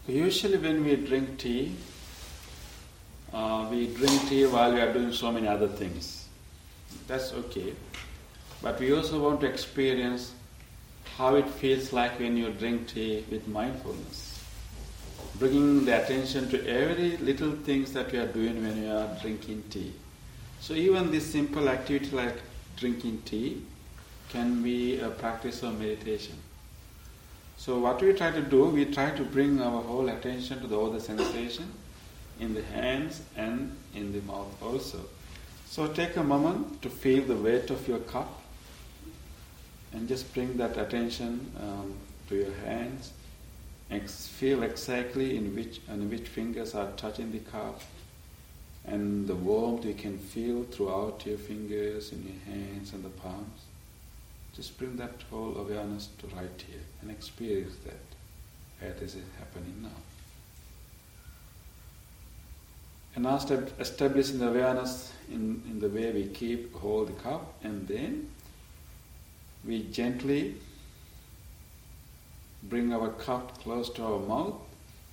Usually when we drink tea while we are doing so many other things. That's okay. But we also want to experience how it feels like when you drink tea with mindfulness. Bringing the attention to every little things that you are doing when you are drinking tea. So even this simple activity like drinking tea can be a practice of meditation. So what we try to do, we try to bring our whole attention to all the sensation in the hands and in the mouth also. So take a moment to feel the weight of your cup and just bring that attention to your hands and feel exactly in which fingers are touching the cup, and the warmth you can feel throughout your fingers, in your hands and the palms. Just bring that whole awareness to right here and experience that. Where this is happening now. And now establishing the awareness in the way we hold the cup, and then we gently bring our cup close to our mouth,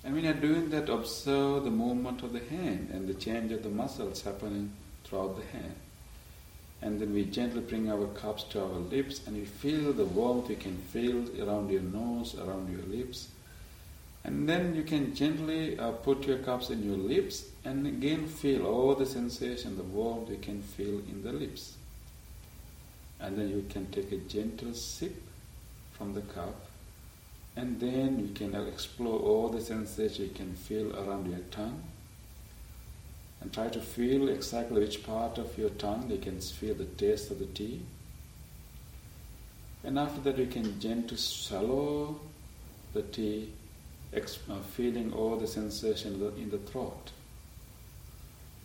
and when you are doing that, observe the movement of the hand and the change of the muscles happening throughout the hand. And then we gently bring our cups to our lips, and you feel the warmth you can feel around your nose, around your lips. And then you can gently put your cups in your lips, and again feel all the sensation, the warmth you can feel in the lips. And then you can take a gentle sip from the cup, and then you can explore all the sensation you can feel around your tongue. And try to feel exactly which part of your tongue you can feel the taste of the tea. And after that you can gently swallow the tea, feeling all the sensation in the throat.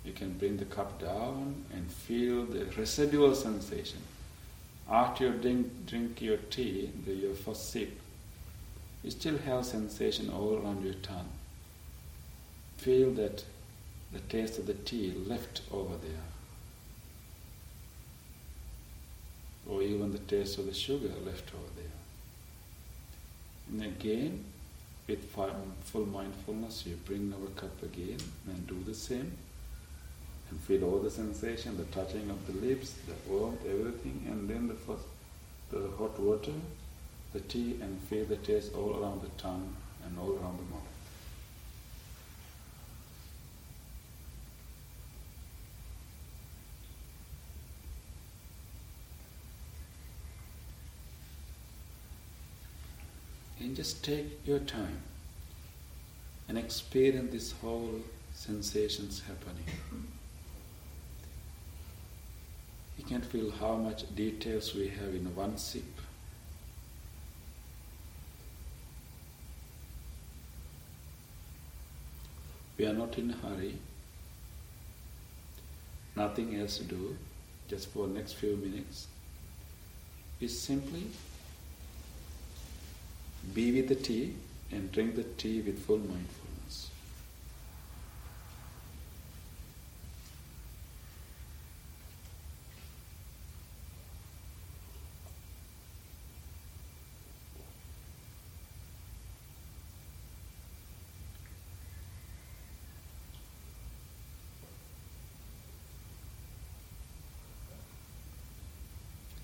You can bring the cup down and feel the residual sensation. After you drink your tea, your first sip, you still have sensation all around your tongue. Feel that the taste of the tea left over there. Or even the taste of the sugar left over there. And again, with full mindfulness, you bring our cup again and do the same. And feel all the sensation, the touching of the lips, the warmth, everything. And then the hot water, the tea, and feel the taste all around the tongue and all around the mouth. And just take your time and experience this whole sensations happening. You can feel how much details we have in one sip. We are not in a hurry. Nothing else to do, just for the next few minutes. We simply be with the tea and drink the tea with full mindfulness.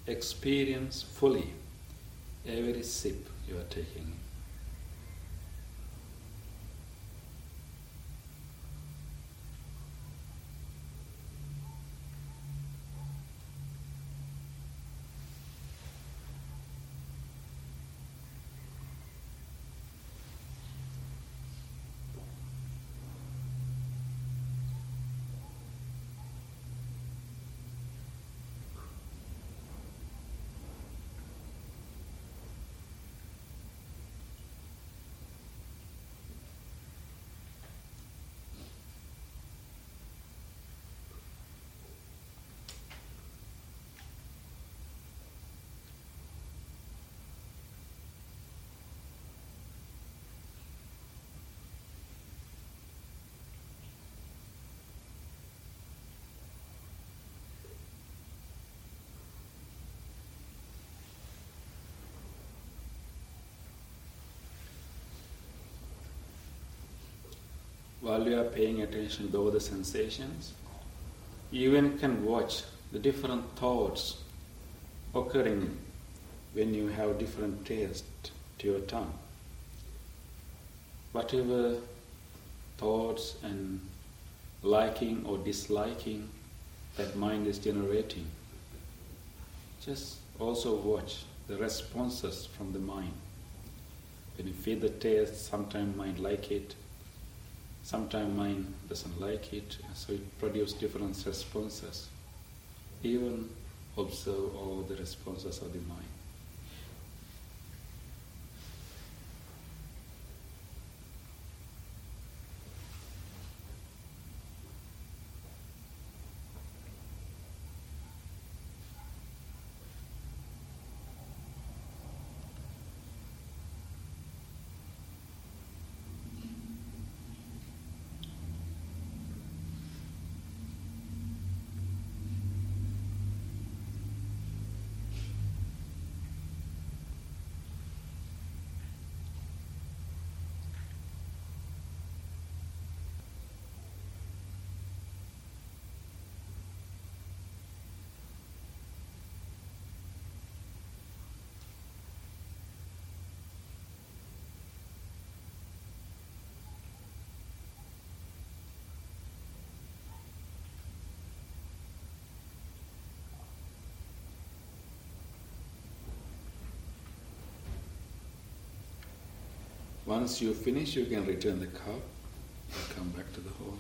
Experience fully every sip you are taking. while you are paying attention to all the sensations, you even can watch the different thoughts occurring when you have different taste to your tongue. Whatever thoughts and liking or disliking that mind is generating, just also watch the responses from the mind. When you feel the taste, sometimes mind like it, sometimes mind doesn't like it, so it produces different responses. Even observe all the responses of the mind. Once you finish, you can return the cup and come back to the hall.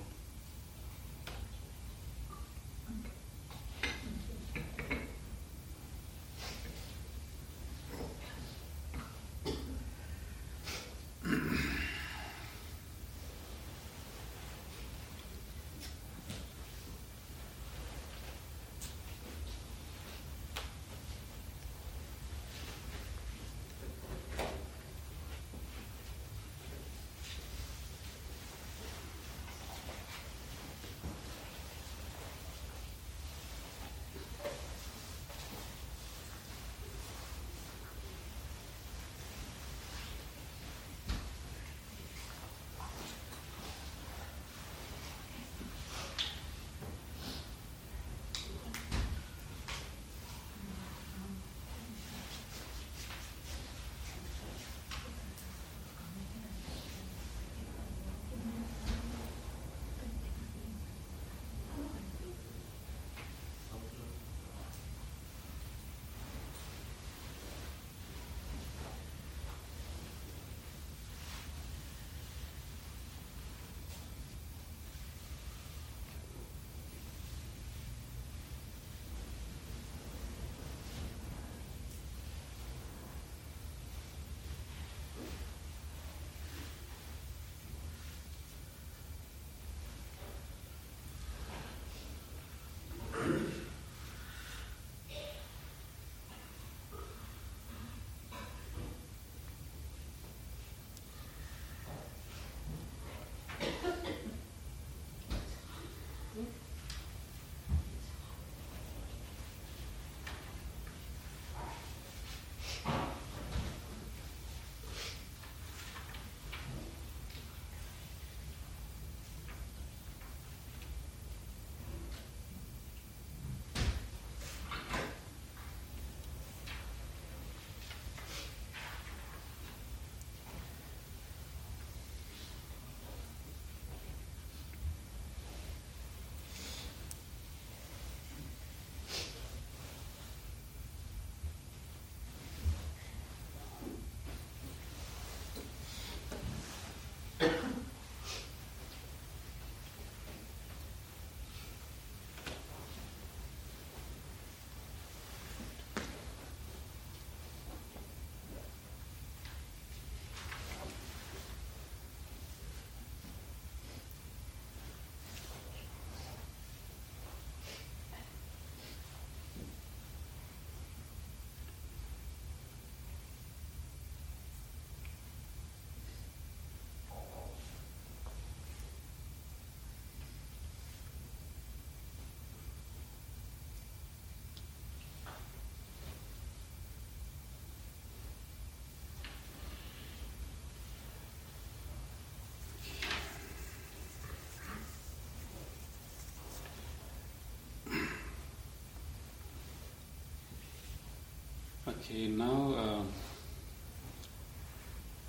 Okay, now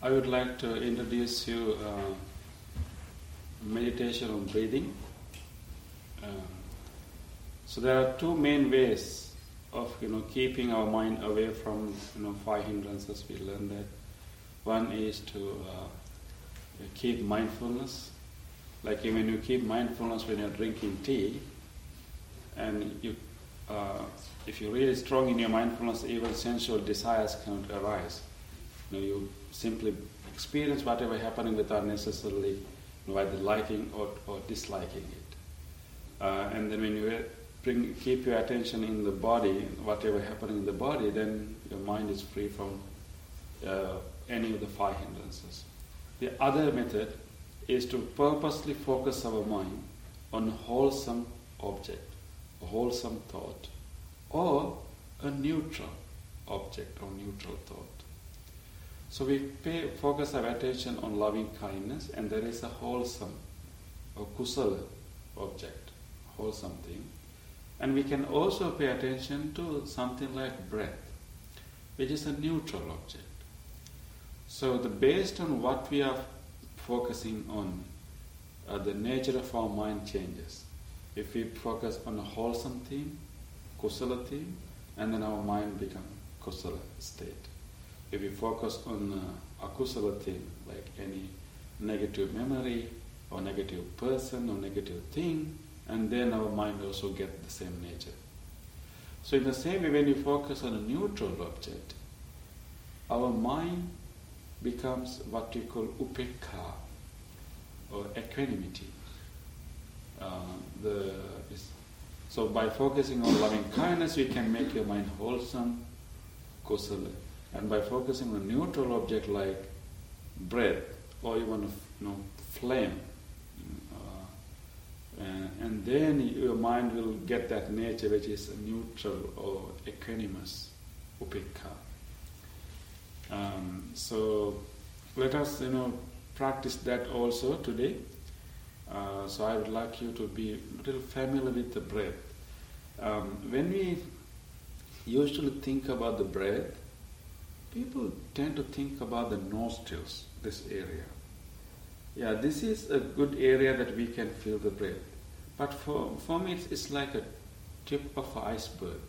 I would like to introduce you meditation on breathing. So there are two main ways of keeping our mind away from five hindrances. We learned that one is to keep mindfulness. Like when you keep mindfulness when you're drinking tea, and you, if you're really strong in your mindfulness, even sensual desires cannot arise. You simply experience whatever happening without necessarily either liking or disliking it. And then when you keep your attention in the body, whatever happening in the body, then your mind is free from any of the five hindrances. The other method is to purposely focus our mind on a wholesome object, a wholesome thought, or a neutral object or neutral thought. So we focus our attention on loving kindness, and there is a wholesome or kusala object, wholesome thing. And we can also pay attention to something like breath, which is a neutral object. So based on what we are focusing on, the nature of our mind changes. If we focus on a wholesome theme, kusala theme, and then our mind becomes kusala state. If we focus on a akusala theme, like any negative memory or negative person or negative thing, and then our mind also gets the same nature. So in the same way, when you focus on a neutral object, our mind becomes what we call upekha, or equanimity. So by focusing on loving kindness, we can make your mind wholesome, kusala. And by focusing on a neutral object like breath or even flame, and then your mind will get that nature which is neutral or equanimous, upekha. So let us practice that also today. So I would like you to be a little familiar with the breath. When we usually think about the breath, people tend to think about the nostrils, this area. Yeah, this is a good area that we can feel the breath. But for me, it's like a tip of an iceberg.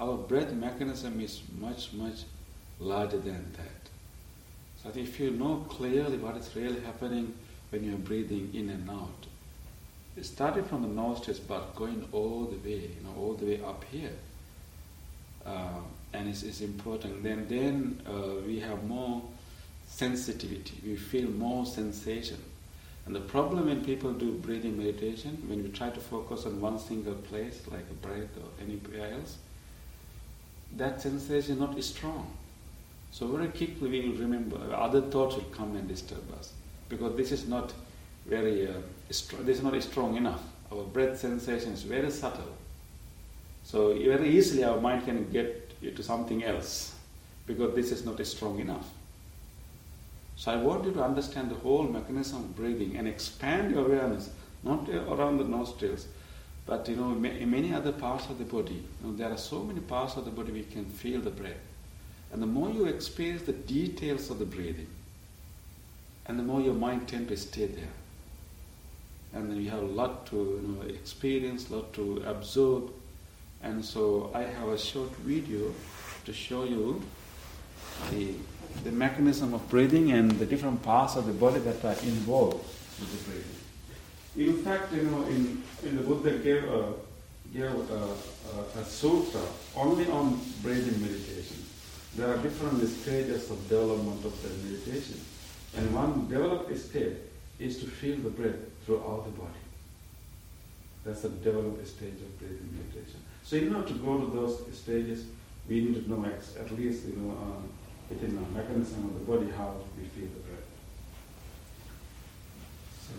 Our breath mechanism is much, much larger than that. So if you know clearly what is really happening when you're breathing in and out, it started from the nostrils but going all the way up here. And it's important. Then we have more sensitivity. We feel more sensation. And the problem when people do breathing meditation, when we try to focus on one single place, like a breath or anywhere else, that sensation is not strong. So very quickly we will remember, other thoughts will come and disturb us. Because this is not very strong, this is not strong enough. Our breath sensation is very subtle. So very easily our mind can get to something else, because this is not strong enough. So I want you to understand the whole mechanism of breathing and expand your awareness, not around the nostrils, but in many other parts of the body. There are so many parts of the body we can feel the breath. And the more you experience the details of the breathing, and the more your mind tends to stay there. And then you have a lot to experience, a lot to absorb. And so I have a short video to show you the mechanism of breathing and the different parts of the body that are involved with the breathing. In fact, in the Buddha gave a sutra only on breathing meditation. There are different stages of development of the meditation. And one developed stage is to feel the breath throughout the body. That's the developed stage of breathing meditation. So in order to go to those stages, we need to know at least within the mechanism of the body how we feel the breath. So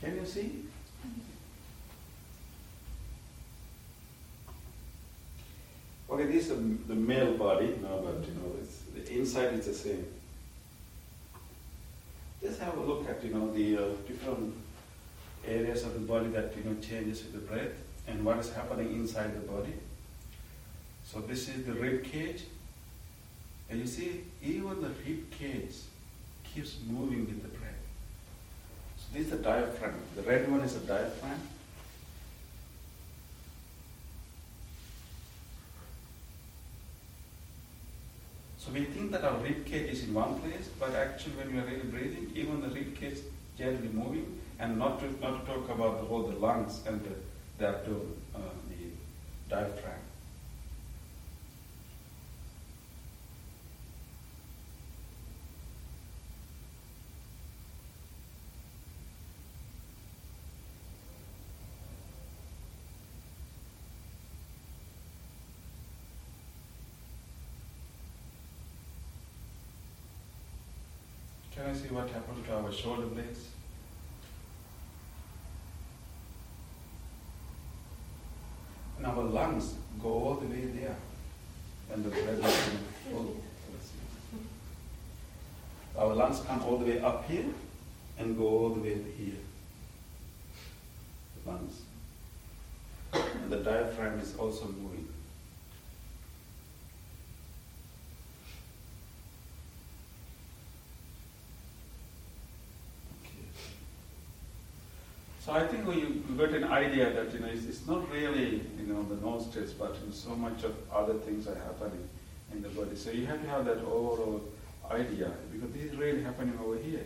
Can you see? Okay, this is the male body, no, but it's, the inside is the same. Just have a look at the different areas of the body that changes with the breath and what is happening inside the body. So this is the rib cage, and you see even the rib cage keeps moving with the breath. So this is the diaphragm. The red one is the diaphragm. So we think that our rib cage is in one place, but actually when we are really breathing, even the rib cage gently moving, and not to talk about the lungs and the abdomen, the diaphragm. Can I see what happened to our shoulder blades? And our lungs go all the way there. And the breath is full. Our lungs come all the way up here and go all the way to here. The lungs. And the diaphragm is also moving. So I think you got an idea that it's not really the nostrils, but so much of other things are happening in the body. So you have to have that overall idea, because this is really happening over here,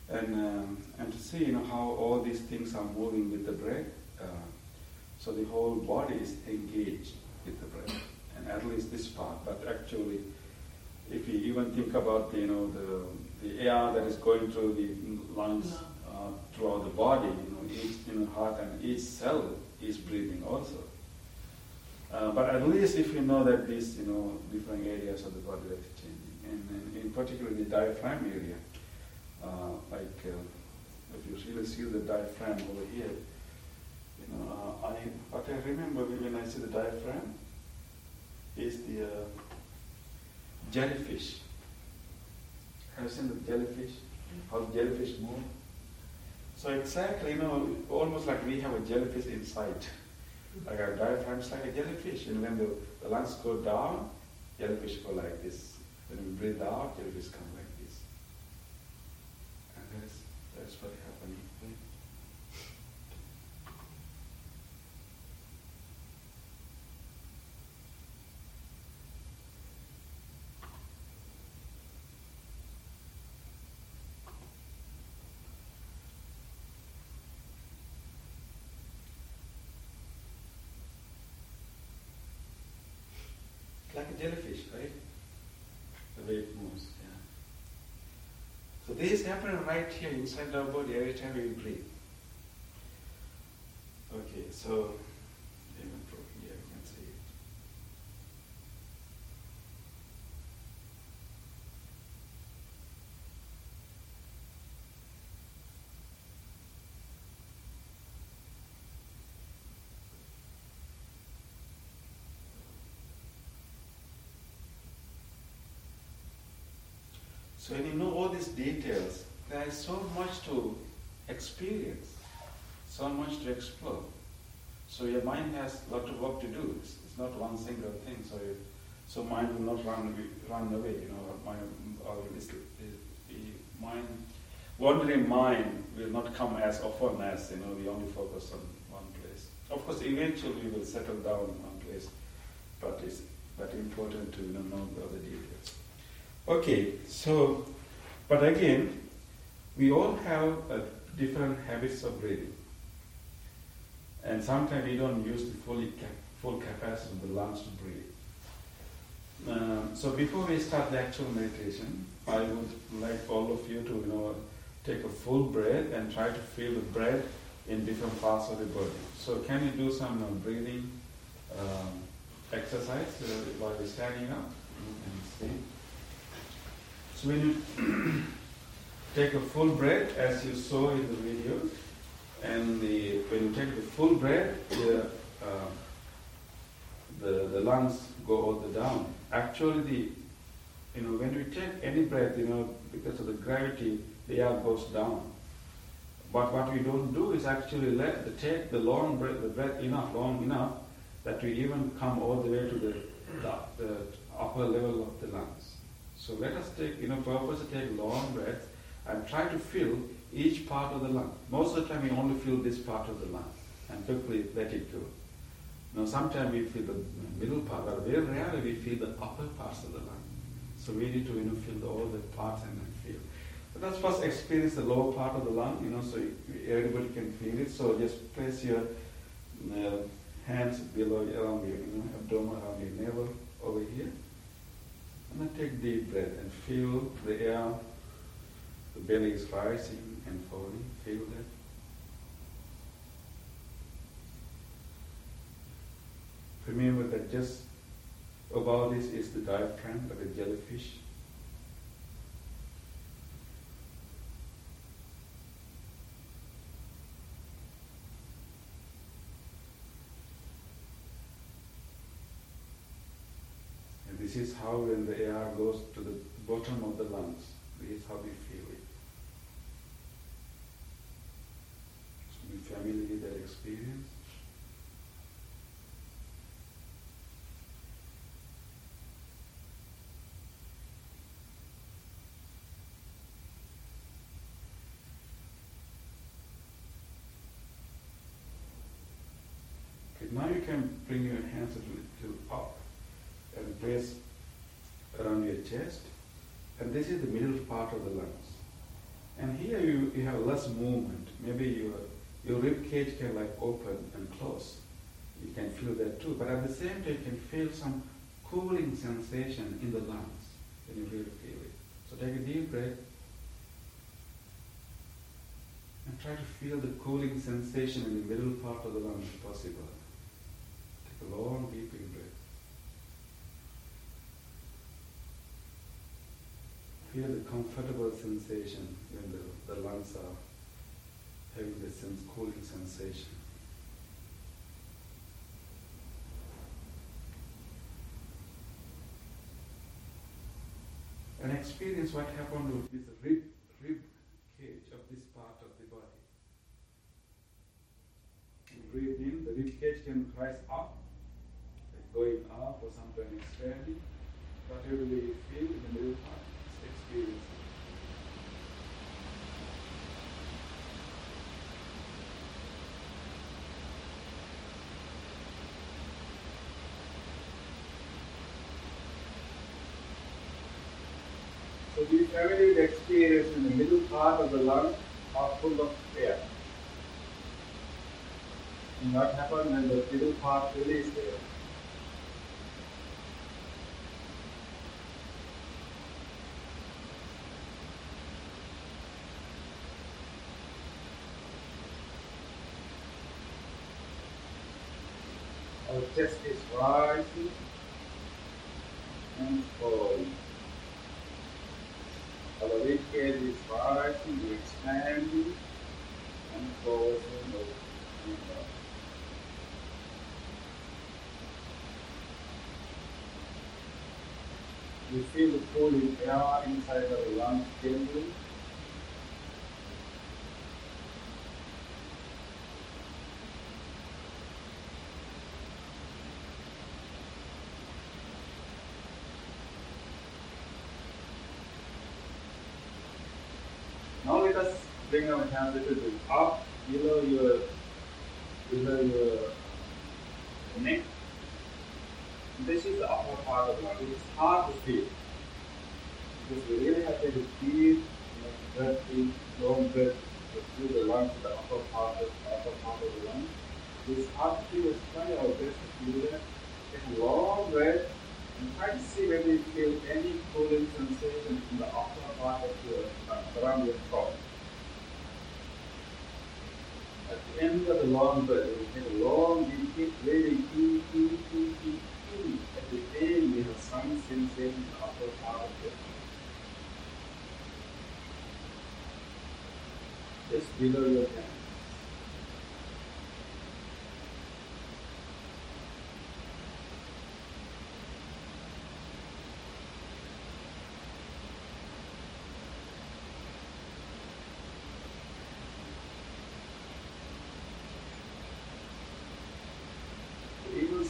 and to see how all these things are moving with the breath. So the whole body is engaged with the breath, and at least this part. But actually, if you even think about the air that is going through the lungs. Throughout the body, each heart and each cell is breathing also. But at least if you know that these different areas of the body that is changing, and in particular the diaphragm area, if you really see the diaphragm over here, what I remember when I see the diaphragm is the jellyfish. Have you seen the jellyfish? How the jellyfish move? So exactly, almost like we have a jellyfish inside. Like our diaphragm is like a jellyfish. And when the lungs go down, jellyfish go like this. When we breathe out, jellyfish come like this. And that's what's happening. Like a jellyfish, right? The way it moves, yeah. So this is happening right here inside our body every time we breathe. Okay, so even from here you can see it. So when you know all these details, there is so much to experience, so much to explore. So your mind has a lot of work to do. It's not one single thing. So mind will not run away. Wandering mind will not come as often as we only focus on one place. Of course, eventually we will settle down in one place, but it's important to know the other details. Okay, so, but again, we all have different habits of breathing. And sometimes we don't use the full capacity of the lungs to breathe. So before we start the actual meditation, I would like all of you to take a full breath and try to feel the breath in different parts of the body. So can you do some breathing exercise while you're standing up? You can see. So when you take a full breath as you saw in the video. And when you take the full breath, the lungs go all the down. Actually, when we take any breath, because of the gravity, the air goes down. But what we don't do is actually take the long breath, the breath long enough, that we even come all the way to the upper level of the lungs. So let us purposely take long breaths and try to fill each part of the lung. Most of the time we only feel this part of the lung and quickly let it go. Now sometimes we feel the middle part, but very rarely we feel the upper parts of the lung. So we need to feel all the parts and then feel. But let's first experience the lower part of the lung, so everybody can feel it. So just place your hands below around your abdomen, around your navel, over here. And then take deep breath and feel the air. The belly is rising and falling. Feel that. Remember that just above this is the diaphragm, like a jellyfish. And this is how when the air goes to the bottom of the lungs, this is how we feel it. So be familiar with that experience. Now you can bring your hands a little up and place around your chest. And this is the middle part of the lungs. And here you have less movement. Maybe your rib cage can open and close. You can feel that too. But at the same time, you can feel some cooling sensation in the lungs when you really feel it. So take a deep breath and try to feel the cooling sensation in the middle part of the lungs if possible. Take a long, deep breath. Feel the comfortable sensation when the lungs are having this cooling sensation. And experience what happened with this rib cage of this part of the body. You breathe in, the rib cage can rise up, going up or sometimes expanding. Whatever you feel in the middle part, experience. So these familiar experience in the middle part of the lung are full of air. And what happens when the middle part releases air? Our chest is rising and falling. Our rib cage is rising, expanding, and closing opening up. We feel the cooling air inside our lungs gently. Now let us bring our hands a little bit up below your neck. This is the upper part of the lung. It's hard to feel because we really have to take a deep, breath in, long breath through the lungs to the upper part of the lung. It's hard to feel. Let's try our best to do that. Take a long breath and try to see whether you feel any cooling sensation in the upper part of your around your throat. At the end of the long breath, you take a long deep breath, really deep. At the end, you have some sensation in the upper part of your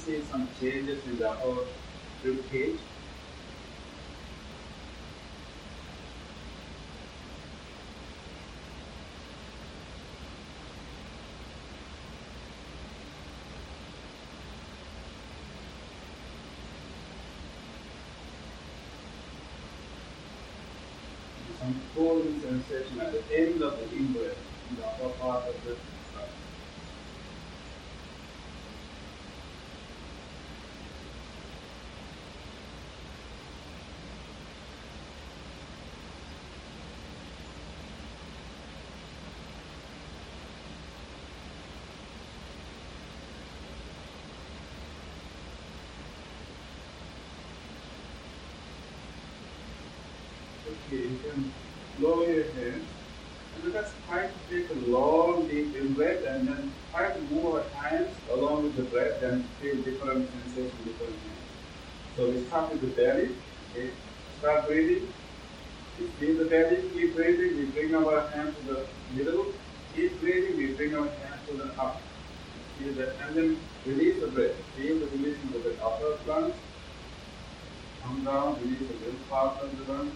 see some changes in the upper rib cage. Some cooling sensation at the end of the in-breath, in the upper part of the stomach. Okay, you can lower your hands. And let us try to take a long, deep in-breath and then try to move our hands along with the breath and feel different sensations, different hands. So we start with the belly. Okay, start breathing. We feel the belly, keep breathing. We bring our hands to the middle. Keep breathing. We bring our hands to the up. Feel that, and then release the breath. Feel the releasing of the upper lungs. Come down, release the middle part of the lungs.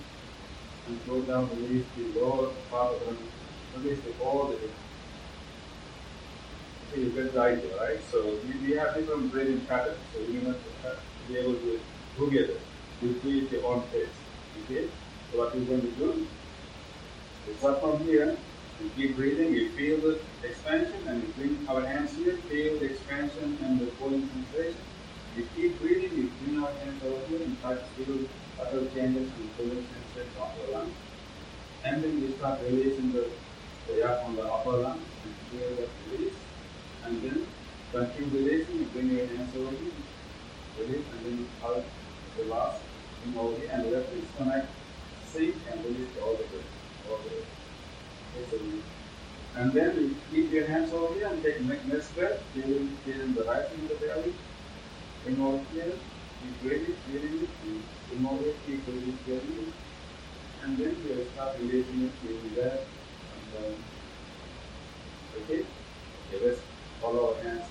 And go down, release the lower part of the lungs. Release the all the way. Okay, you get the idea, right? So we have different breathing patterns. So you must be able to do it together. You do it your own pace. Okay? So what we're going to do is start from here. We keep breathing, we feel the expansion, and we bring our hands here, feel the expansion and the pulling sensation. We keep breathing, we bring our hands over here and try to feel other changes and pulling sensation of the lungs. And then we start releasing the air from the upper lung and feel that release. And then continue releasing, you bring your hands over here, release, and then out the last thing over here, and let the stomach sink and release all the way. All the way. And then you keep your hands over here and take next breath, feeling the rising of the belly. Bring over here, keep breathing, bring over here, keep breathing, and then you start releasing it, feeling that, and then, okay, let's follow our hands.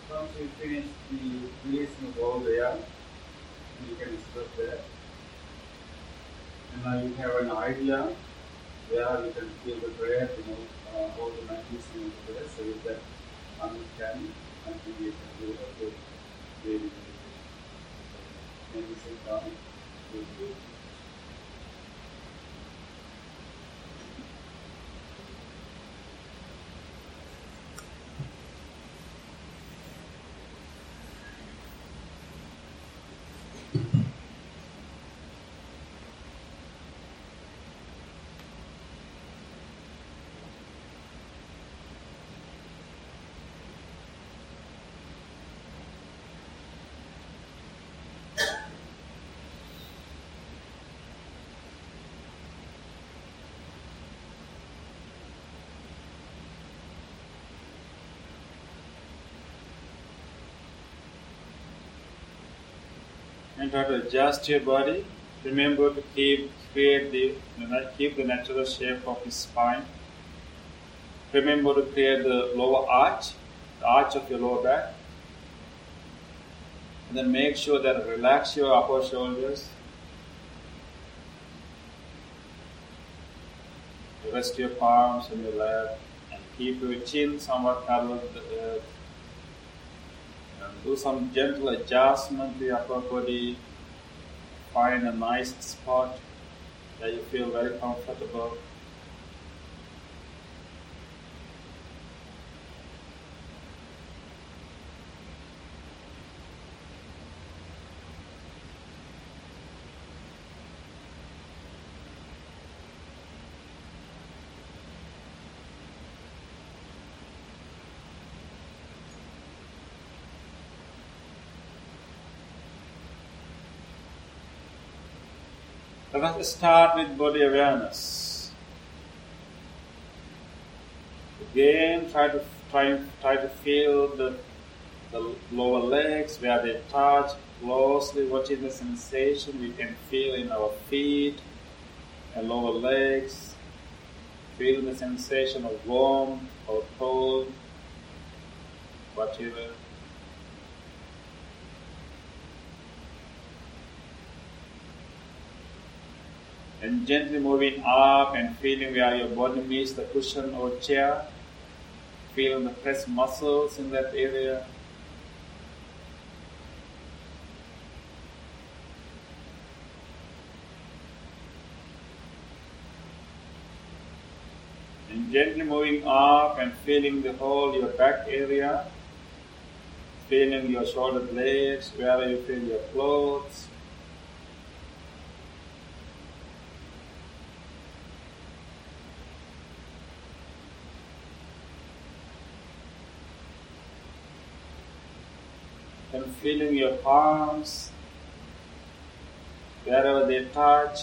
Once you finish the releasing of all the air, you can stop there. And now you have an idea where you can feel the breath, all the mechanism of the breath. So with that understanding, I think you can do a good breathing. And you sit down, good. And try to adjust your body. Remember to keep the natural shape of the spine. Remember to create the lower arch, the arch of your lower back. And then make sure that relax your upper shoulders. Rest your palms on your lap and keep your chin somewhat parallel to the earth. And do some gentle adjustment to your upper body. Find a nice spot that you feel very comfortable. Let us start with body awareness. Again, try to feel the lower legs where they touch. Closely watching the sensation we can feel in our feet and lower legs. Feel the sensation of warmth or cold, whatever. And gently moving up and feeling where your body meets the cushion or chair. Feel the pressed muscles in that area. And gently moving up and feeling the whole your back area. Feeling your shoulder blades, where you feel your clothes. And feeling your palms, wherever they touch,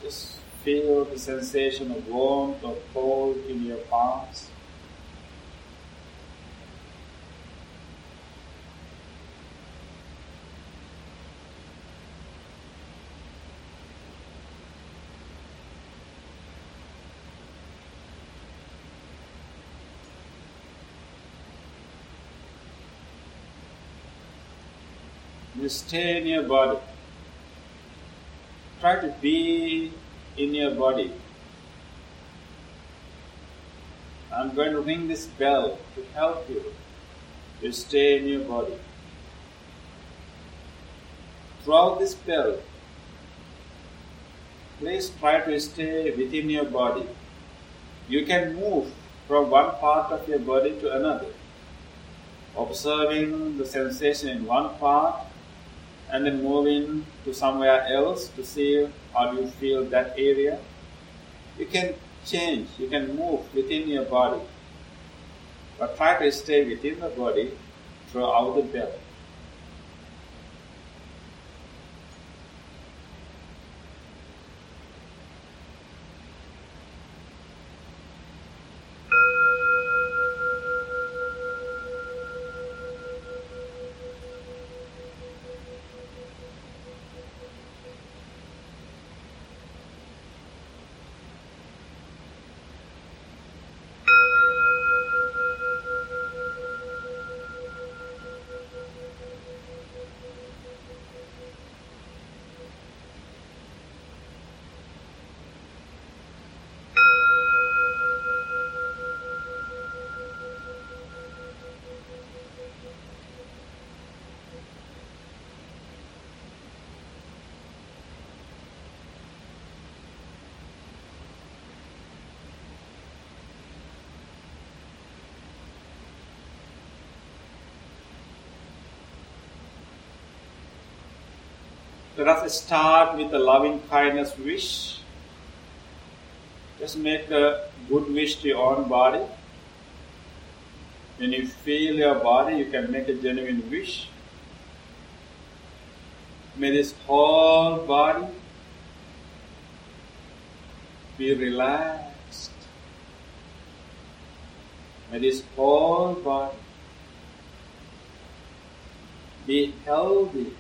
just feel the sensation of warmth or cold in your palms. You stay in your body. Try to be in your body. I'm going to ring this bell to help you. You stay in your body. Throughout this bell, please try to stay within your body. You can move from one part of your body to another, observing the sensation in one part and then moving to somewhere else to see how you feel that area. You can change, you can move within your body, but try to stay within the body throughout the bell. Let us start with a loving kindness wish. Just make a good wish to your own body. When you feel your body, you can make a genuine wish. May this whole body be relaxed. May this whole body be healthy.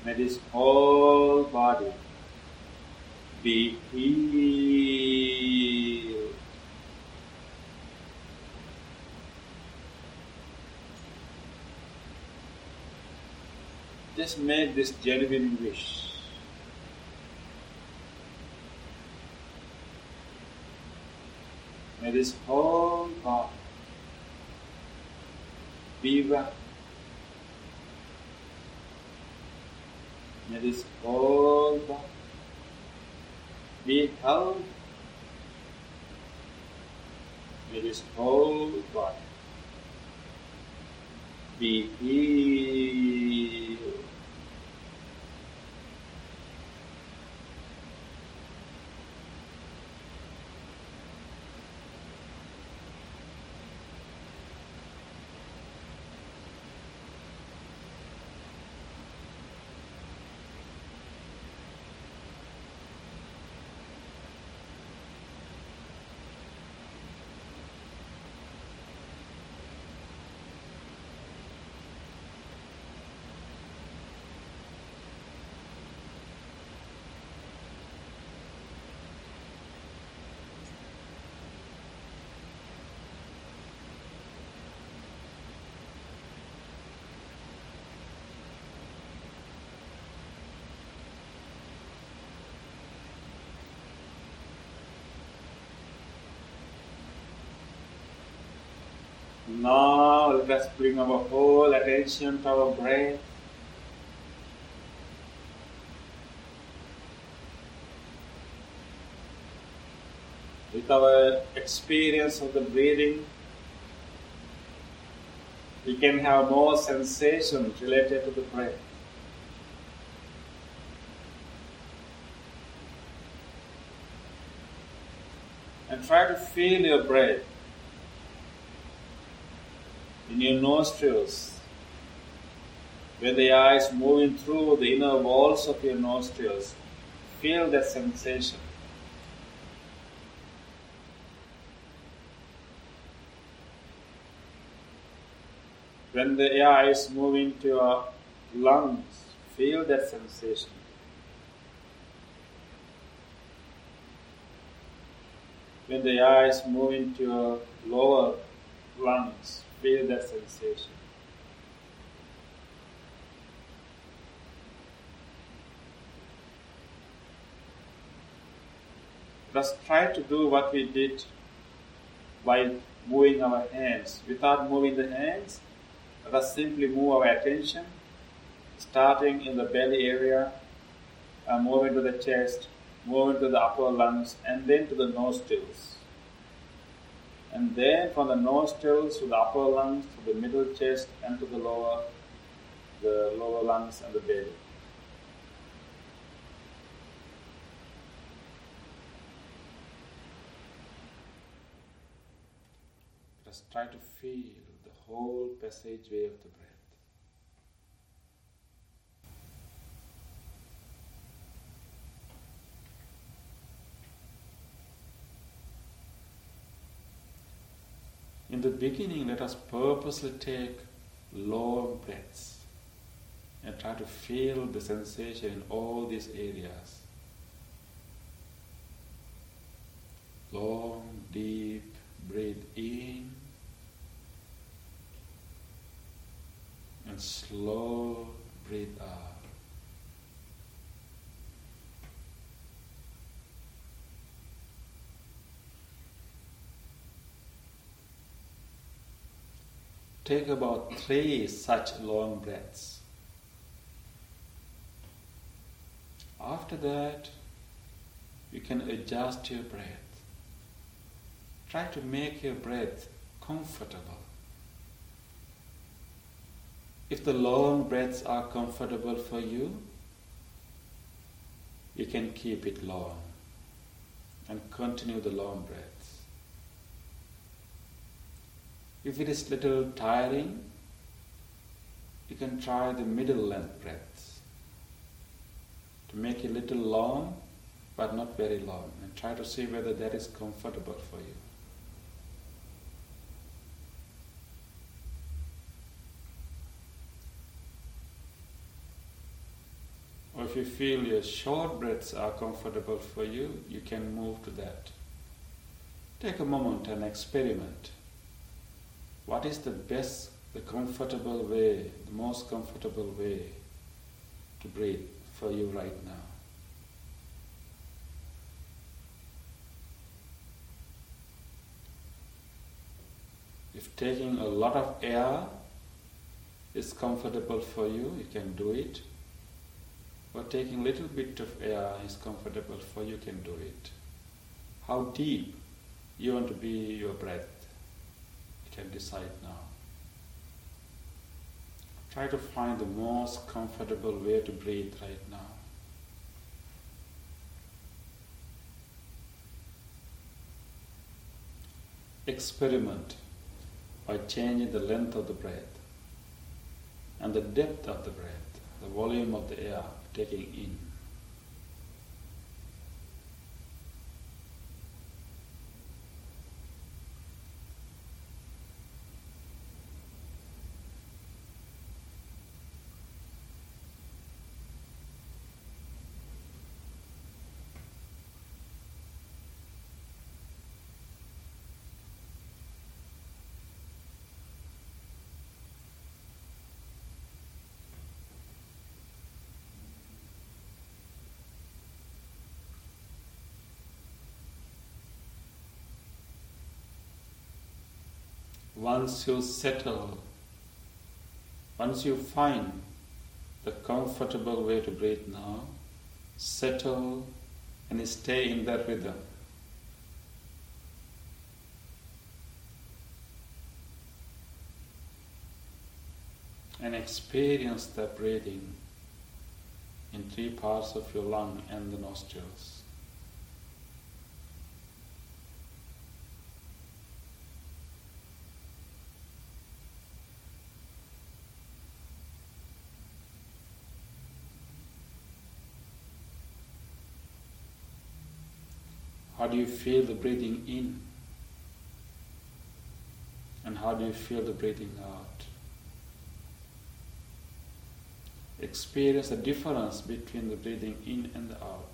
May this whole body be healed. Just make this genuine wish. May this whole body be well. May this whole body be healthy. May this whole body be healed. Now let us bring our whole attention to our breath. With our experience of the breathing, we can have more sensations related to the breath. And try to feel your breath in your nostrils, when the air is moving through the inner walls of your nostrils. Feel that sensation. When the air is moving to your lungs, feel that sensation. When the air is moving to your lower lungs, feel that sensation. Let's try to do what we did by moving our hands. Without moving the hands, let us simply move our attention, starting in the belly area, and moving to the chest, moving to the upper lungs, and then to the nostrils. And then from the nostrils to the upper lungs, to the middle chest, and to the lower lungs and the belly. Let's try to feel the whole passageway of the breath. In the beginning, let us purposely take long breaths and try to feel the sensation in all these areas. Long, deep breathe in and slow breathe out. Take about 3 such long breaths. After that, you can adjust your breath. Try to make your breath comfortable. If the long breaths are comfortable for you, you can keep it long and continue the long breaths. If it is little tiring, you can try the middle length breaths to make it a little long but not very long, and try to see whether that is comfortable for you. if you feel your short breaths are comfortable for you, you can move to that. Take a moment and experiment. What is the best, the comfortable way, the most comfortable way to breathe for you right now? If taking a lot of air is comfortable for you, you can do it. Or taking a little bit of air is comfortable for you, you can do it. How deep you want to be your breath, you can decide now. Try to find the most comfortable way to breathe right now. Experiment by changing the length of the breath and the depth of the breath, the volume of the air taking in. Once you settle, once you find the comfortable way to breathe now, settle and stay in that rhythm. And experience that breathing in 3 parts of your lung and the nostrils. How do you feel the breathing in? And how do you feel the breathing out? Experience the difference between the breathing in and out.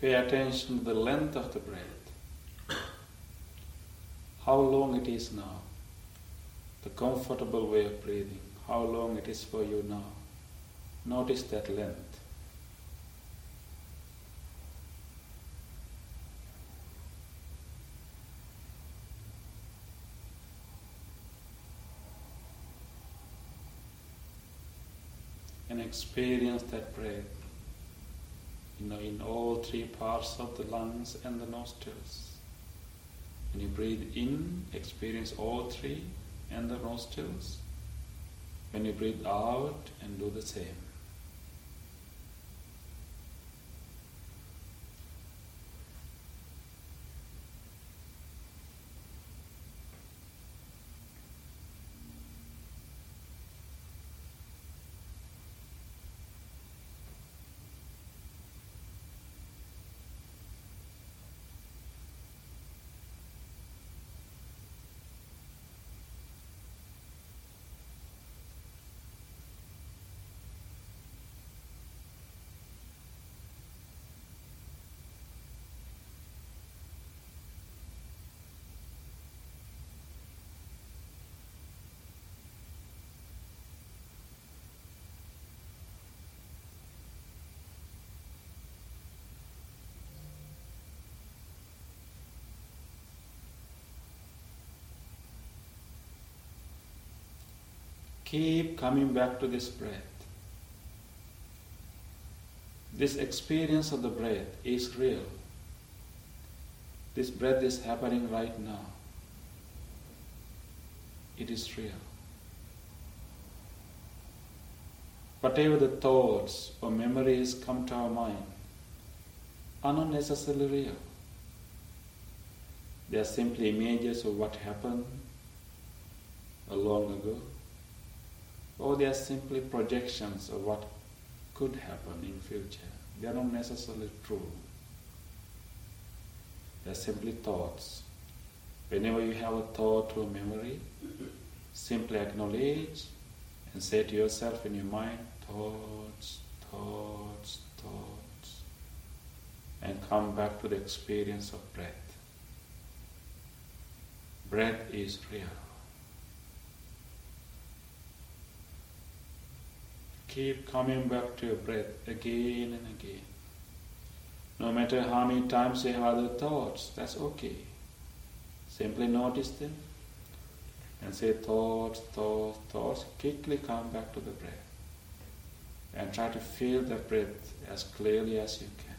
Pay attention to the length of the breath. How long it is now. The comfortable way of breathing. How long it is for you now. Notice that length. And experience that breath. In all 3 parts of the lungs and the nostrils. When you breathe in, experience all 3 and the nostrils. When you breathe out, and do the same. Keep coming back to this breath. This experience of the breath is real. This breath is happening right now. It is real. Whatever the thoughts or memories come to our mind are not necessarily real. They are simply images of what happened long ago, or they are simply projections of what could happen in future. They are not necessarily true. They are simply thoughts. Whenever you have a thought or memory, simply acknowledge and say to yourself in your mind, thoughts, thoughts, thoughts, and come back to the experience of breath. Breath is real. Keep coming back to your breath again and again. No matter how many times you have other thoughts, that's okay. Simply notice them and say thoughts, thoughts, thoughts. Quickly come back to the breath and try to feel the breath as clearly as you can.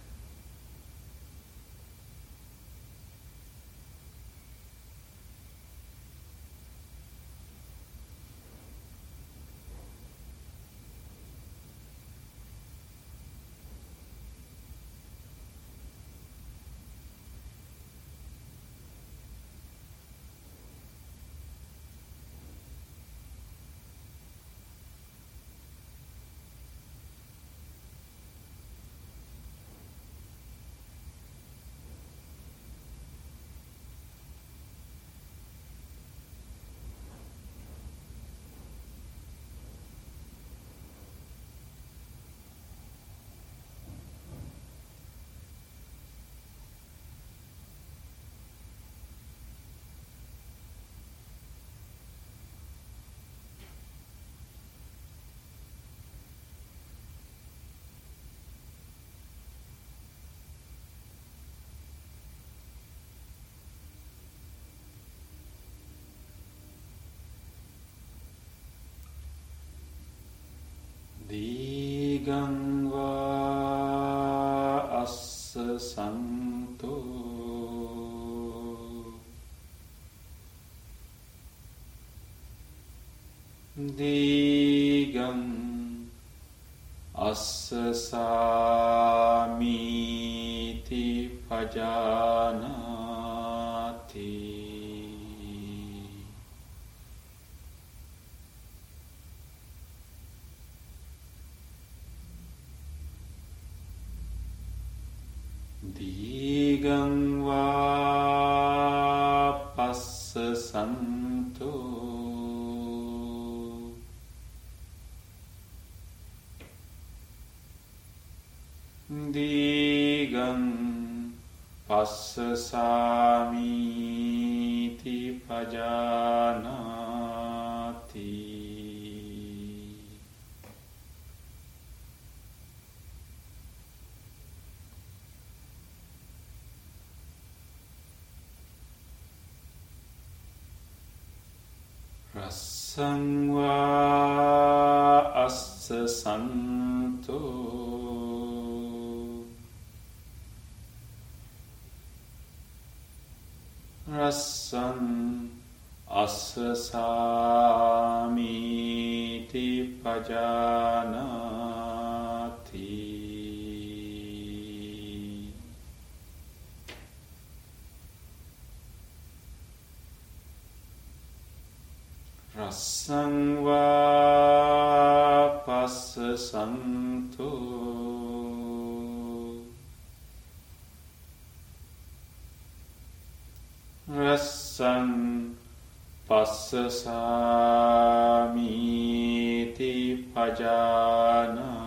Digam va assa santo Digam assa samiti pajanati Digam va passa santo Digam passa samiti pajanati Rasang va assa santo Rasang assa samiti pajanati Rasang va passa santo Rasang passa samiti pajanati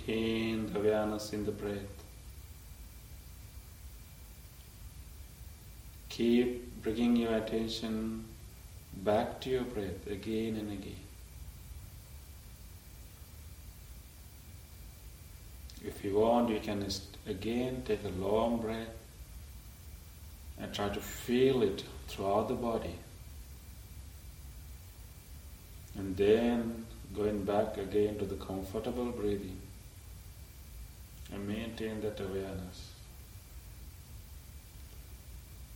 maintain the awareness in the breath. Keep bringing your attention back to your breath again and again. If you want, you can again take a long breath and try to feel it throughout the body. And then going back again to the comfortable breathing and maintain that awareness.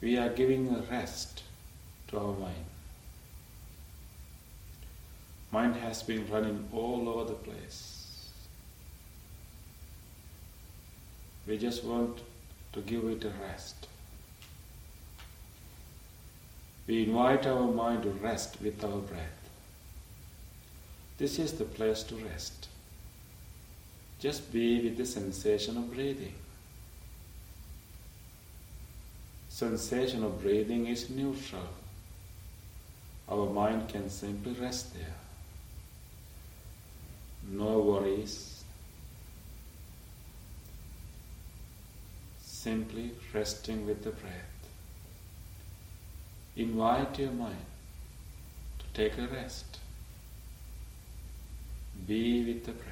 We are giving a rest to our mind. Mind has been running all over the place. We just want to give it a rest. We invite our mind to rest with our breath. This is the place to rest. Just be with the sensation of breathing. Sensation of breathing is neutral. Our mind can simply rest there. No worries. Simply resting with the breath. Invite your mind to take a rest. Be with the breath.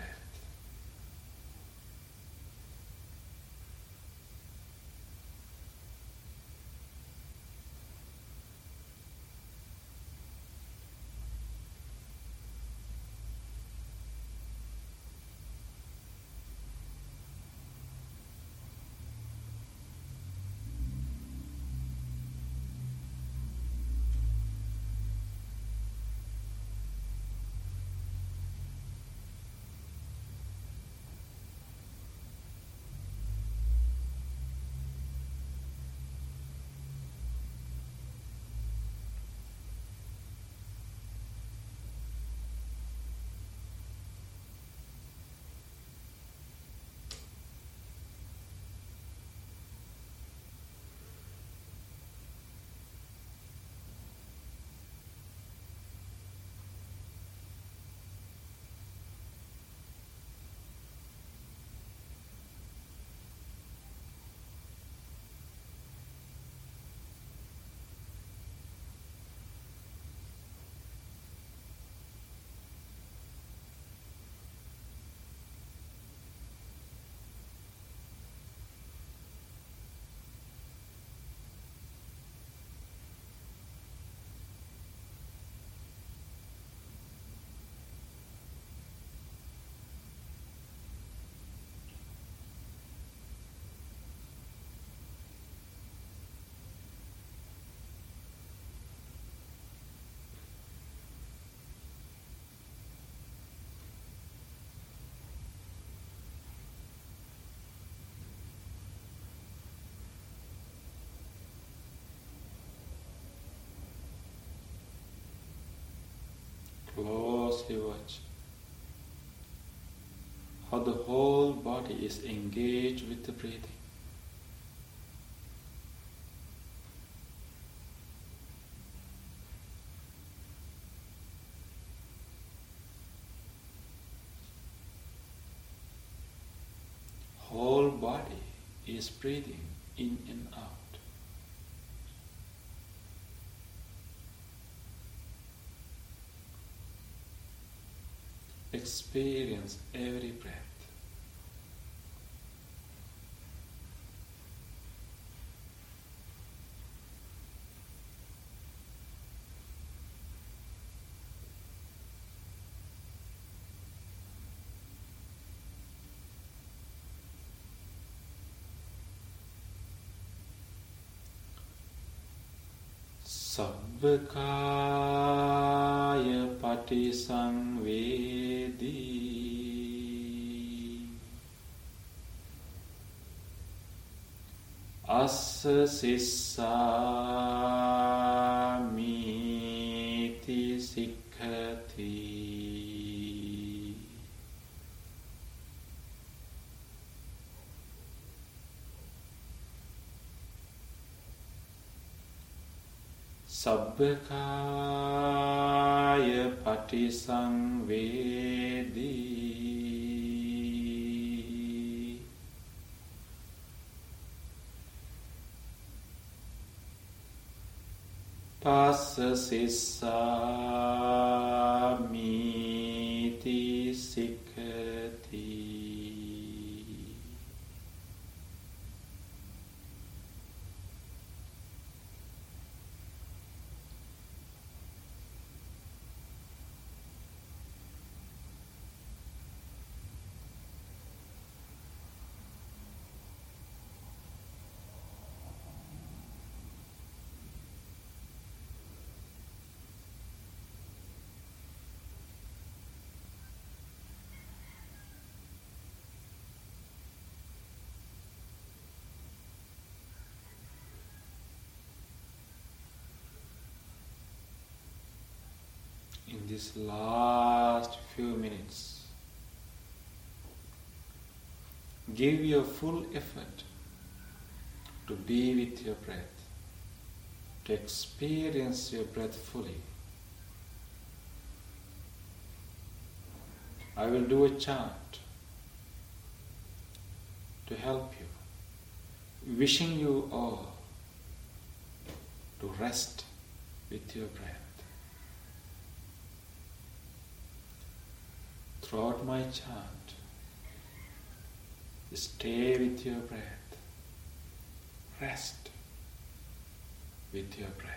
Closely watch how the whole body is engaged with the breathing. Whole body is breathing in and out. Experience every breath. Sabbakaya patisangvedi assa sissamiti sikkhati. Sabbakaya patisangvedi Passa sissamiti sikkati. In this last few minutes, give your full effort to be with your breath, to experience your breath fully. I will do a chant to help you, wishing you all to rest with your breath. Throughout my chant, stay with your breath, rest with your breath.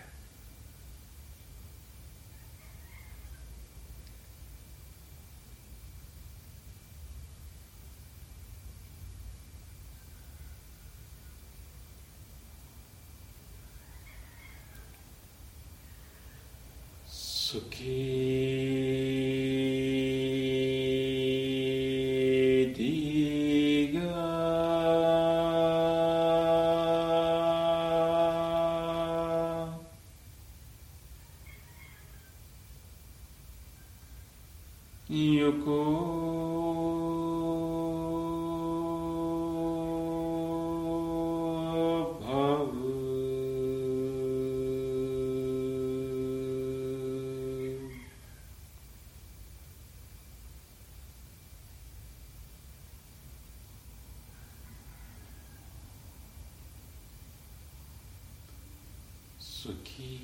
Sukhi diga yuko Sukhi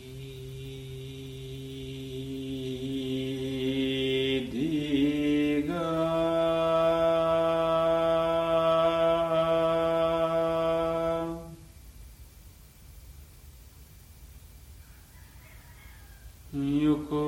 diga yuko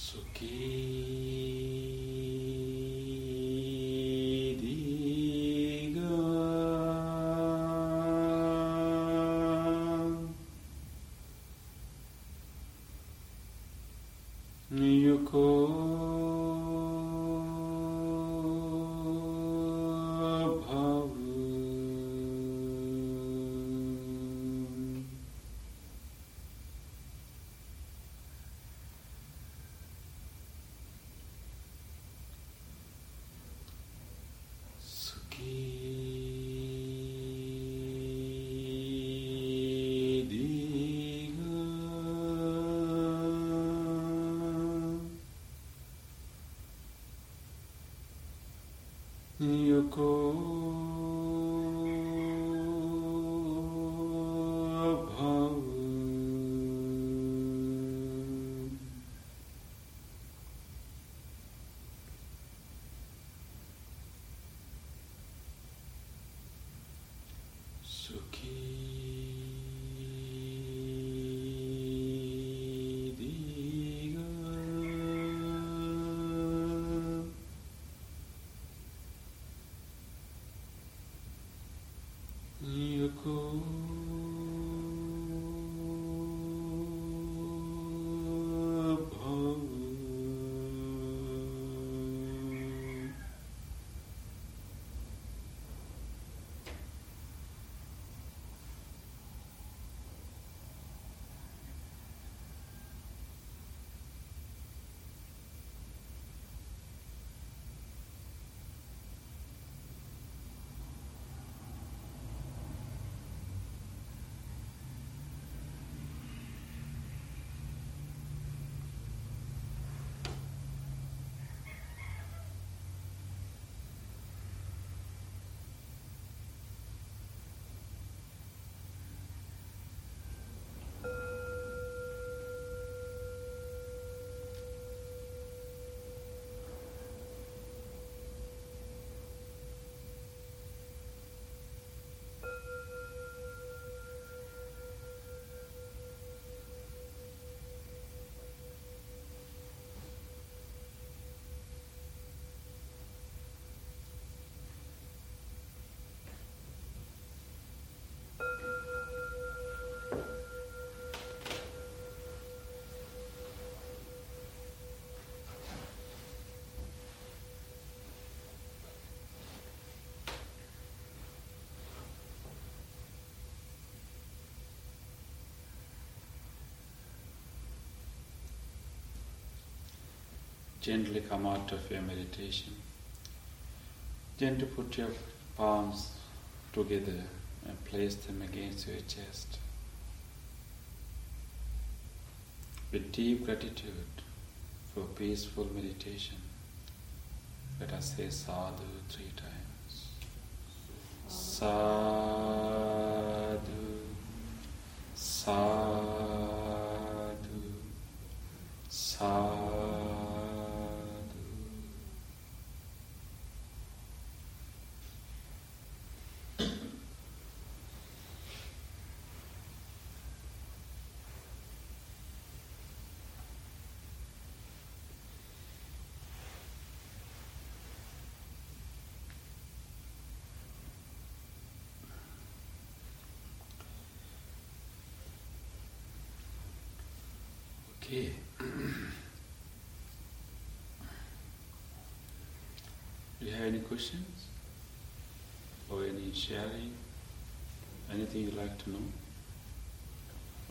Sukhi diga yuko yuko gently come out of your meditation. Gently put your palms together and place them against your chest. With deep gratitude for peaceful meditation, let us say sadhu 3 times. Sadhu, sadhu, sadhu. Okay. Do you have any questions? Or any sharing? Anything you'd like to know?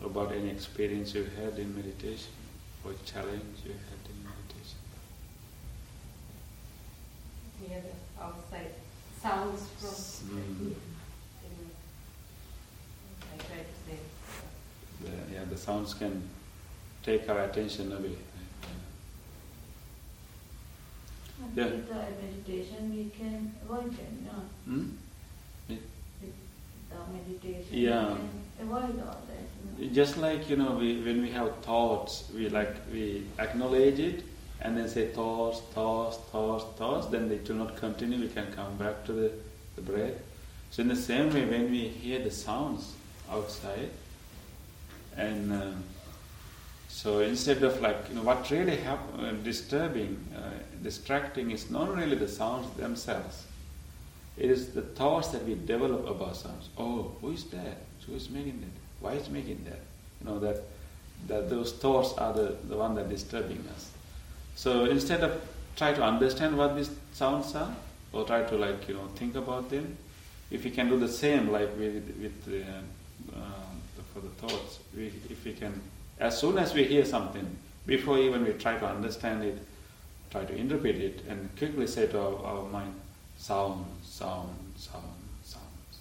About any experience you had in meditation? Or challenge you had in meditation? Yeah, the outside sounds from I try to say. The sounds can take our attention away. With the meditation we can avoid them, no? With the meditation we can avoid all that. Just like, when we have thoughts, we acknowledge it and then say thoughts, then it will not continue, we can come back to the breath. So in the same way, when we hear the sounds outside, and so instead of what really distracting is not really the sounds themselves. It is the thoughts that we develop about sounds. Oh, who is that? Who is making that? Why is making that? That those thoughts are the one that are disturbing us. So instead of try to understand what these sounds are, or try to think about them, if we can do the same for the thoughts, if we can. As soon as we hear something, before even we try to understand it, try to interpret it, and quickly say to our mind, sound, sound, sound, sounds.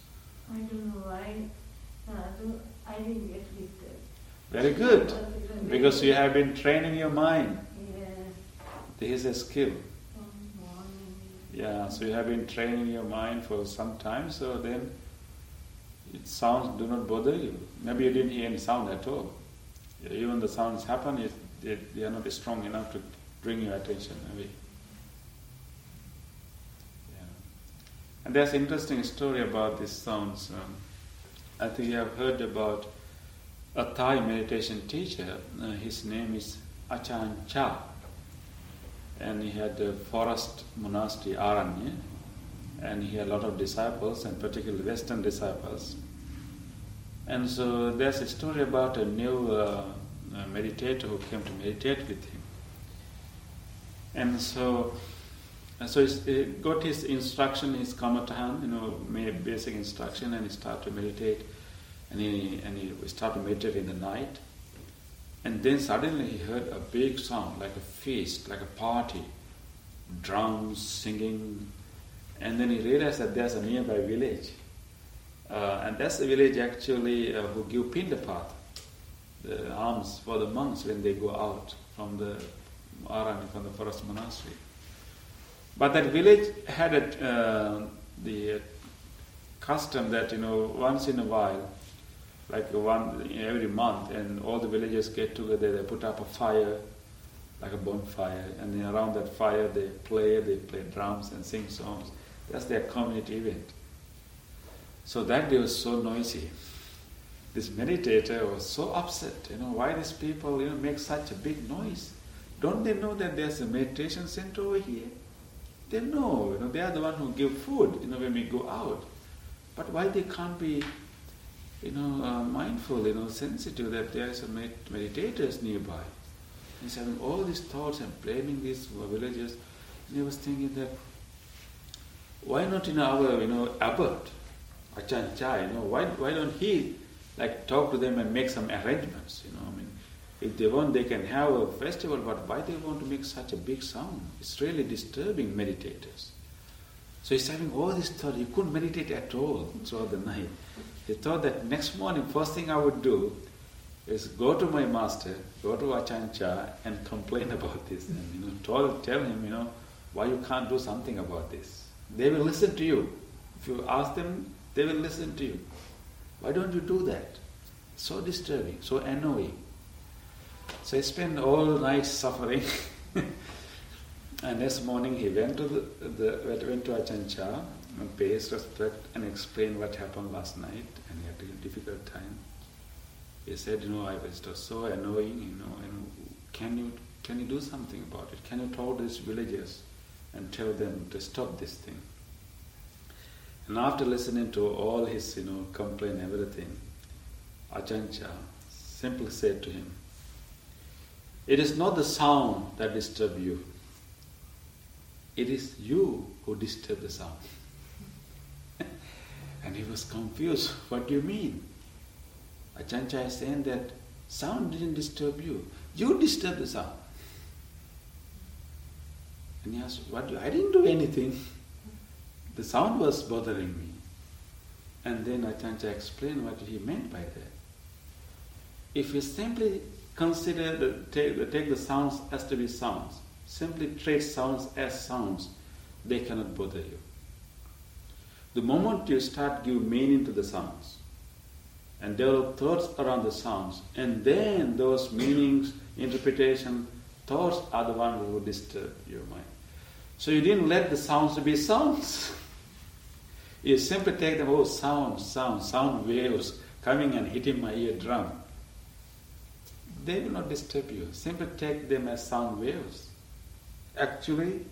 I don't know why. I didn't get with that. Very good, because you have been training your mind. Yeah. This is a skill. Morning. Yeah, so you have been training your mind for some time, so then sounds do not bother you. Maybe you didn't hear any sound at all. Even the sounds happen, they are not strong enough to bring your attention away. Yeah. And there's an interesting story about these sounds. I think you have heard about a Thai meditation teacher. His name is Ajahn Chah. And he had a forest monastery, Aranya. And he had a lot of disciples, and particularly Western disciples. And so there's a story about a new meditator who came to meditate with him. And so he got his instruction, his kamatahan, basic instruction, and he started to meditate. And he started to meditate in the night. And then suddenly he heard a big sound, like a feast, like a party, drums, singing. And then he realized that there's a nearby village. And that's the village actually who give pindapat, the alms for the monks when they go out from the Aranya, from the forest monastery. But that village had the custom that once in a while, every month, and all the villagers get together, they put up a fire, like a bonfire, and then around that fire they play drums and sing songs. That's their community event. So that day was so noisy. This meditator was so upset, why these people make such a big noise. Don't they know that there's a meditation center over here? They know, they are the one who give food, when we go out. But why they can't be, mindful, sensitive that there is a meditators nearby? He's having all these thoughts and blaming these villagers. And he was thinking that, why not our, abbot, Ajahn Chah, why don't he talk to them and make some arrangements, If they want, they can have a festival, but why they want to make such a big sound? It's really disturbing meditators. So he's having all this thought. He couldn't meditate at all throughout the night. He thought that next morning, first thing I would do is go to my master, go to Achancha, and complain about this, and tell him, why you can't do something about this. They will listen to you. If you ask them, they will listen to you. Why don't you do that? So disturbing, so annoying. So he spent all night suffering. And next morning he went to went to Achancha and paid his respect and explained what happened last night, and he had a difficult time. He said, it was so annoying, and can you do something about it? Can you talk to these villagers and tell them to stop this thing? And after listening to all his, complaint, everything, Achancha simply said to him, it is not the sound that disturbs you. It is you who disturb the sound. And he was confused. What do you mean? Achancha is saying that sound didn't disturb you. You disturbed the sound. And he asked, I didn't do anything. The sound was bothering me. And then Achancha explained what he meant by that. If you simply take the sounds as to be sounds, simply treat sounds as sounds, they cannot bother you. The moment you start give meaning to the sounds and develop thoughts around the sounds, and then those meanings, interpretation, thoughts are the ones who disturb your mind. So you didn't let the sounds be sounds. You simply take them, sound waves coming and hitting my eardrum. They will not disturb you. Simply take them as sound waves. Actually,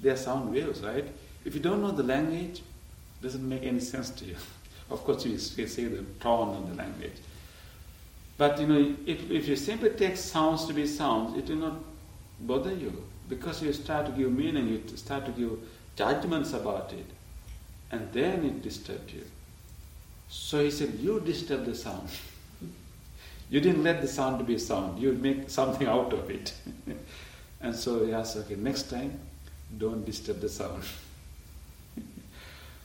they are sound waves, right? If you don't know the language, it doesn't make any sense to you. Of course, you see the tone of the language. But if you simply take sounds to be sounds, it will not bother you, because you start to give meaning, you start to give judgments about it, and then it disturbs you. So he said, you disturb the sound. You didn't let the sound to be sound. You make something out of it. And so he asked, okay, next time, don't disturb the sound.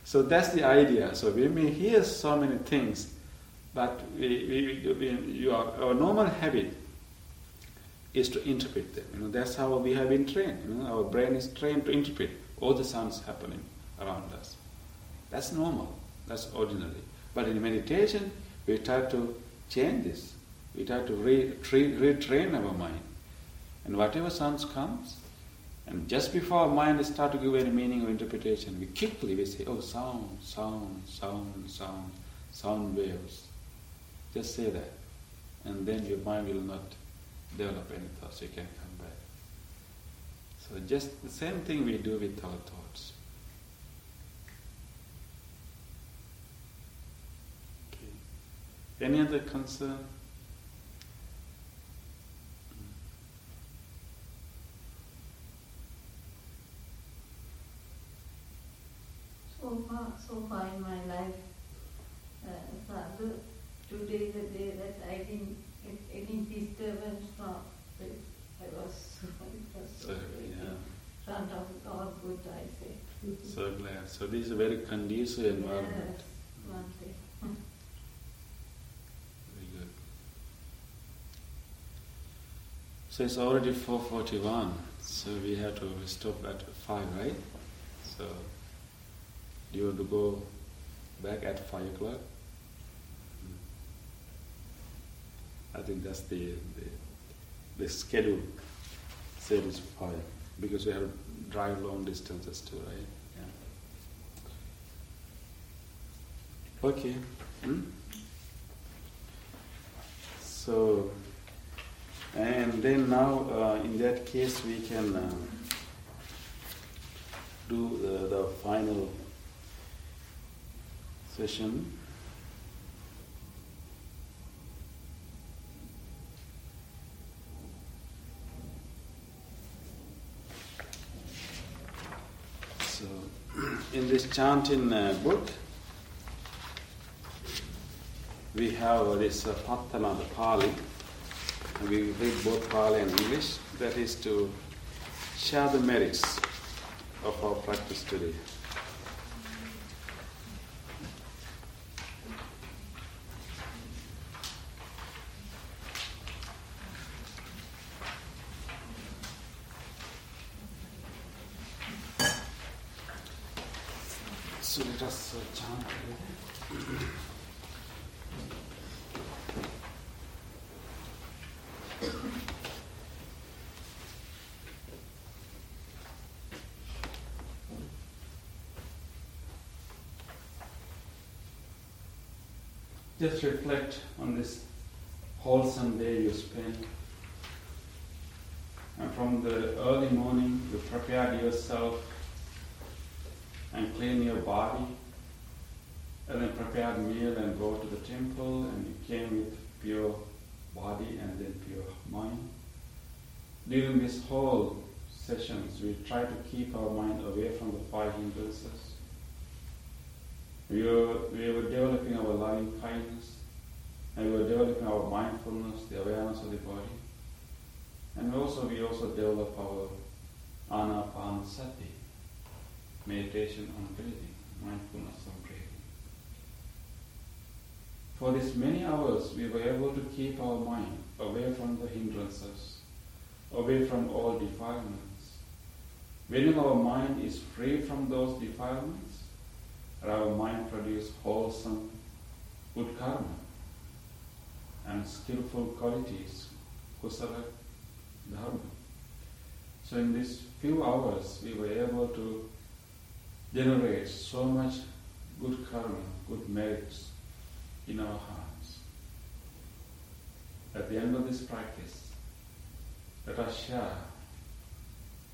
So that's the idea. So we may hear so many things, but our normal habit is to interpret them. That's how we have been trained. Our brain is trained to interpret all the sounds happening around us. That's normal. That's ordinary. But in meditation, we try to change this. We try to retrain our mind. And whatever sounds comes, and just before our mind starts to give any meaning or interpretation, we say, oh, sound waves. Just say that. And then your mind will not develop any thoughts. You can come back. So just the same thing we do with our thoughts. Okay. Any other concern? So far in my life, today is the day that I didn't get any disturbance from this. It was so in front of all good, I say. So glad. So this is a very conducive environment. Yes, one day. Very good. So it's already 4:41. So we have to stop at 5, right? So do you want to go back at 5 o'clock? I think that's the schedule. Said is 5, because we have to drive long distances too, right? Yeah. Okay. So, and then now in that case we can do the final session. So, in this chanting book, we have this Patana, the Pali, We read both Pali and English. That is to share the merits of our practice today. So let us chant together. Just reflect on this wholesome day you spent. And from the early morning, you prepared yourself and clean your body, and then prepared meal and go to the temple, and you came with pure body and then pure mind. During this whole sessions, we try to keep our mind away from the five hindrances. We were developing our loving kindness, and we were developing our mindfulness, the awareness of the body. And we also develop our anapanasati, meditation on breathing, mindfulness on breathing. For these many hours, we were able to keep our mind away from the hindrances, away from all defilements. When our mind is free from those defilements, our mind produces wholesome, good karma and skillful qualities, kusala dharma. So in these few hours, we were able to generate so much good karma, good merits in our hearts. At the end of this practice, let us share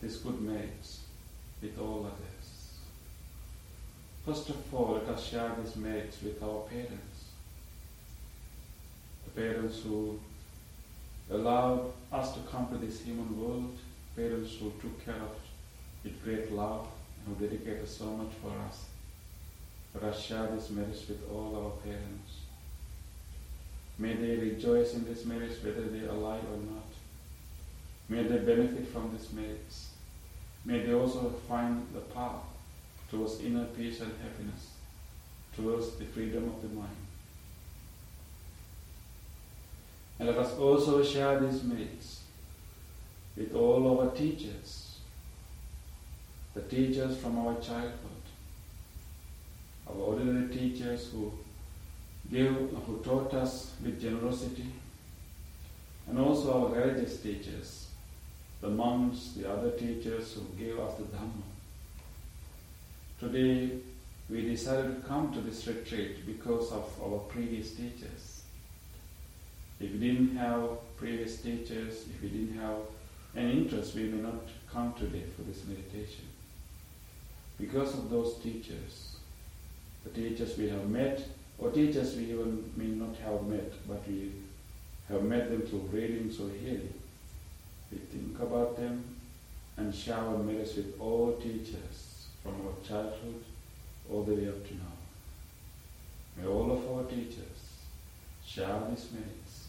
these good merits with all others. First of all, let us share these merits with our parents. The parents who allowed us to come to this human world, parents who took care of it with great love and who dedicated so much for us. Let us share these merits with all our parents. May they rejoice in these merits whether they are alive or not. May they benefit from these merits. May they also find the path towards inner peace and happiness, towards the freedom of the mind. And let us also share these merits with all our teachers, the teachers from our childhood, our ordinary teachers who taught us with generosity, and also our religious teachers, the monks, the other teachers who gave us the Dhamma. Today, we decided to come to this retreat because of our previous teachers. If we didn't have previous teachers, if we didn't have an interest, we may not come today for this meditation. Because of those teachers, the teachers we have met, or teachers we even may not have met, but we have met them through readings or hearing, we think about them and share our merits with all teachers from our childhood all the way up to now. May all of our teachers share these merits.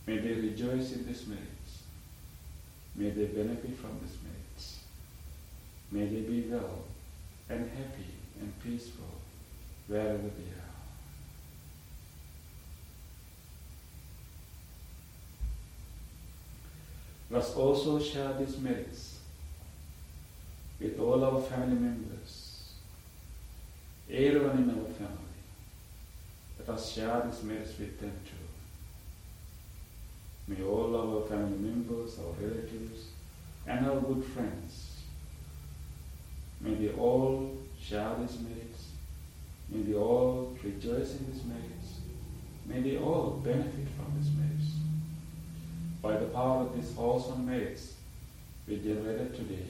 May they rejoice in these merits. May they benefit from these merits. May they be well and happy and peaceful wherever they are. Let us also share these merits with all our family members, everyone in our family. Let us share these merits with them too. May all our family members, our relatives, and our good friends, may they all share these merits. May they all rejoice in these merits. May they all benefit from these merits. By the power of these wholesome merits we generated today,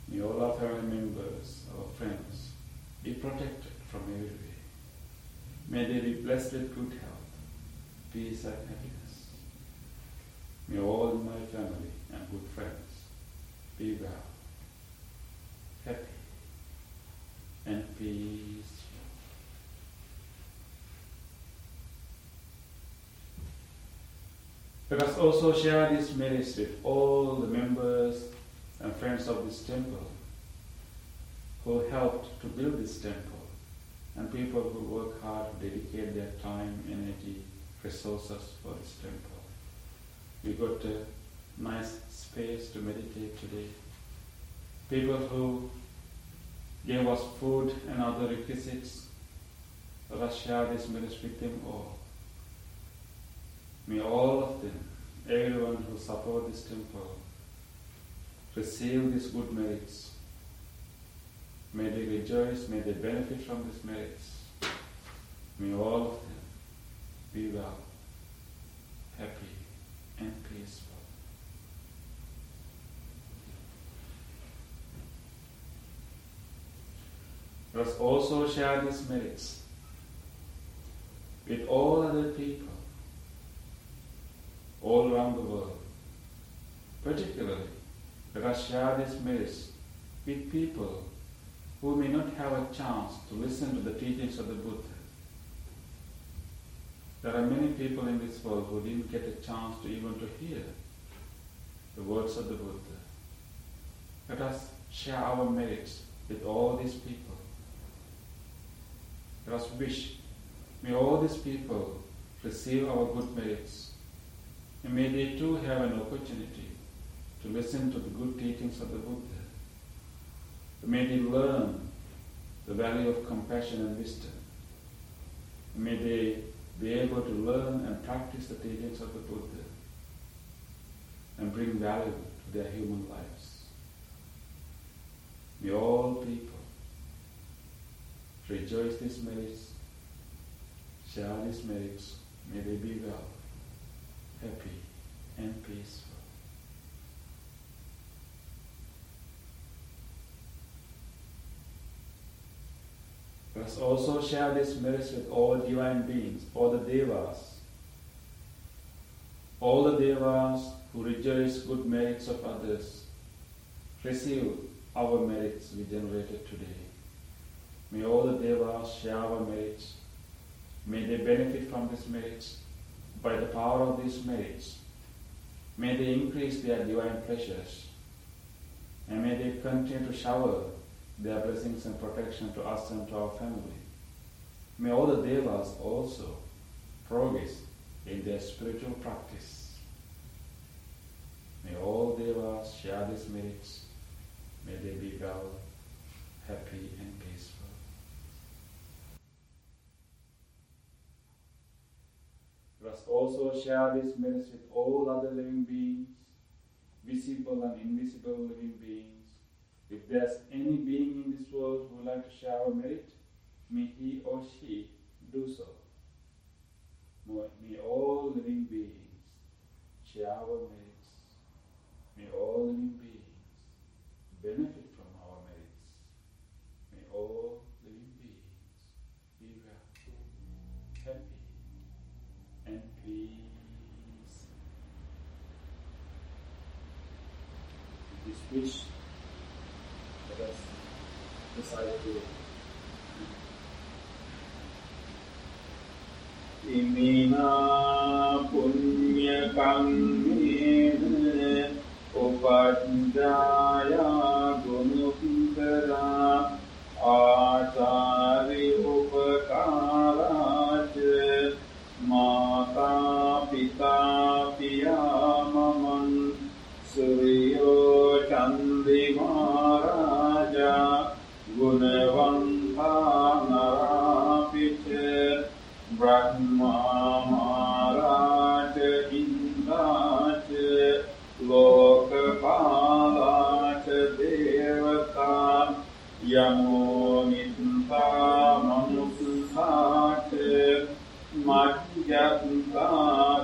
may all our family members, our friends, be protected from every way. May they be blessed with good health, peace and happiness. May all in my family and good friends be well, happy, and peaceful. Let us also share these merits with all the members and friends of this temple who helped to build this temple, and people who work hard to dedicate their time, energy, resources for this temple. We got a nice space to meditate today. People who gave us food and other requisites, let us share this merits with them all. May all of them, everyone who supports this temple, receive these good merits. May they rejoice, may they benefit from these merits. May all of them be well, happy, and peaceful. Let us also share these merits with all other people all around the world. Particularly, let us share these merits with people who may not have a chance to listen to the teachings of the Buddha. There are many people in this world who didn't get a chance to even to hear the words of the Buddha. Let us share our merits with all these people. Let us wish, may all these people receive our good merits, and may they too have an opportunity to listen to the good teachings of the Buddha. May they learn the value of compassion and wisdom. May they be able to learn and practice the teachings of the Buddha and bring value to their human lives. May all people rejoice these merits, share these merits. May they be well, happy, and peaceful. Let us also share these merits with all divine beings, all the devas. All the devas who rejoice good merits of others, receive our merits we generated today. May all the devas share our merits. May they benefit from these merits. By the power of these merits, may they increase their divine pleasures, and may they continue to shower their blessings and protection to us and to our family. May all the devas also progress in their spiritual practice. May all devas share these merits. May they be well, happy, and peaceful. Let us also share these merits with all other living beings, visible and invisible living beings. If there's any being in this world who would like to share our merit, may he or she do so. May all living beings share our merits. May all living beings benefit from our merits. May all living beings be well, happy, and peace. With this wish, let us decide to Imina punya kammena upadaya gunukara acari upakaraca mata pita piyamaman suryo candi maharaja gunavanta narapica Brahma Maharaja Indraja Lokapalaja Devata Yamo Nita Manusaja Madhyanta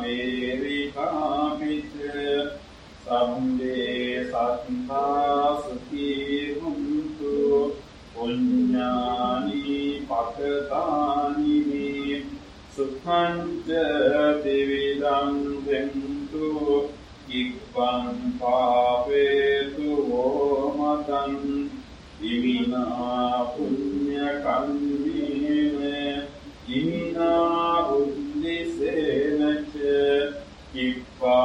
Verika Picha Samde Santa Sati Huntu Punyani Pakatani Sukhanja Devidam Ventu Ikvan Papetu Omatan Imina Punya Kandine Imina Buddhi Senacha Ikva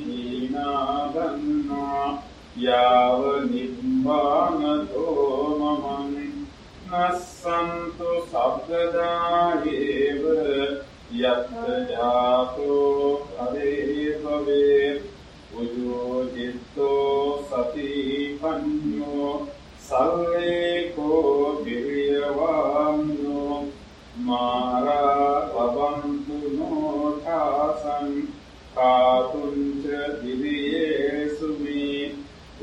දීනාගන්නා යාව නිබ්බානතෝ මමං නස්සන්තු සබ්බදායේව යත් ජාතෝ කරේ භවේ උජෝ චිත්තෝ සති පඤ්ඤෝ සල්ලේකෝ විරියවාන්‍යෝ මාරා වබන්තු නොඨාසං කාතුංච දිවියේසු මේ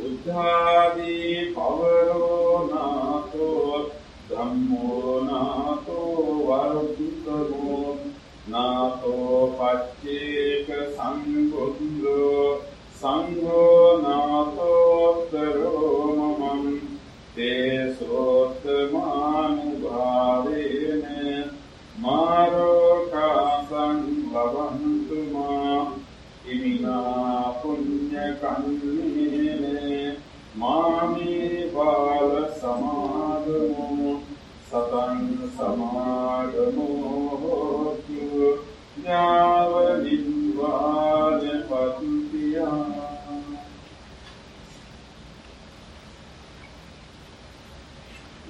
උද්ධාදී පවරෝ නාතෝ ධම්මෝ නාතෝ වරුද්ධෝ නාතෝ පච්චේක සංඝෝ සංඝෝ නාතෝත්තරෝ මමං තේසෝත්තමානුභාවේන මාරෝකාසං භවන්තු මා ඉමිනා පුඤ්ඤ කම්මේන මාමේ බාල සමාගමෝ සතං සමාගමෝ හෝතු ඥාව නිවාන පත්තියා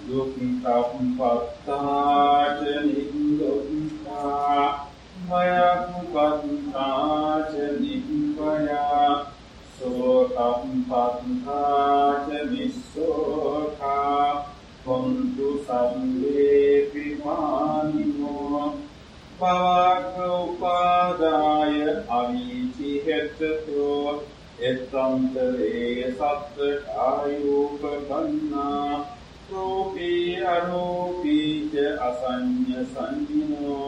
දුක්ඛං පත්තාච නිදුක්ඛා මයං පත්තාච නිබ්බයා සෝතං පත්තාච නිස්සෝඛා හොන්තු සම්මේ පිමානිනෝ පවක්ඛ උපාදාය අවීචි හෙත්තෝ එත්තන්තරේ සත්ත ආයුපගන්නා රූපී අරූපී ච අසඤ්ඤ සංඤ්ඤෝ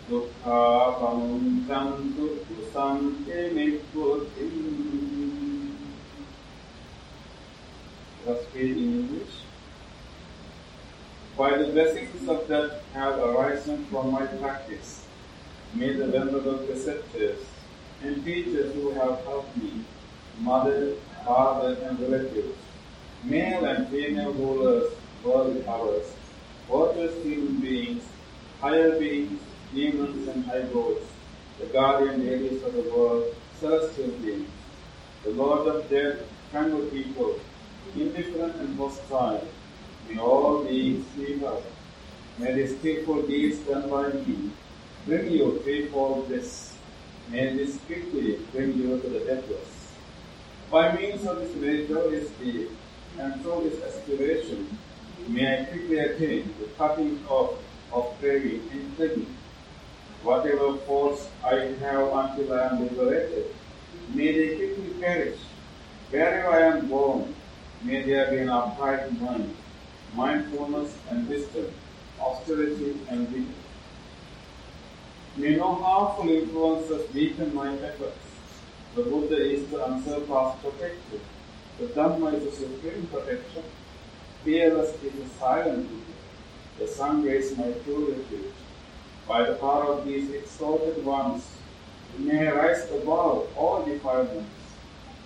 දුක්ඛා පමුච්ඡන්තු සුසංකේ නිබ්බුති. Let's read in English. By the blessings of that have arisen from my practice, may the venerable preceptors and teachers who have helped me, mother, father, and relatives, male and female rulers, worldly powers, watchers, human beings, higher beings, demons, and high gods, the guardian deities of the world, celestial beings, the Lord of death, tranquil people, indifferent and hostile, may all beings be well. May the skillful deeds done by me bring you threefold bliss. May this quickly bring you to the deathless. By means of this meritorious deed and through this aspiration, may I quickly attain the cutting off of craving and clinging. Whatever faults I have until I am liberated, may they quickly perish. Wherever I am born, may there be an upright mind, mindfulness and wisdom, austerity and vigor. May no harmful influences weaken my efforts. The Buddha is the unsurpassed protector. The Dhamma is the supreme protection. Fearless is the silent leader. The sun is my true refuge. By the power of these exalted ones, may I rise above all defilements.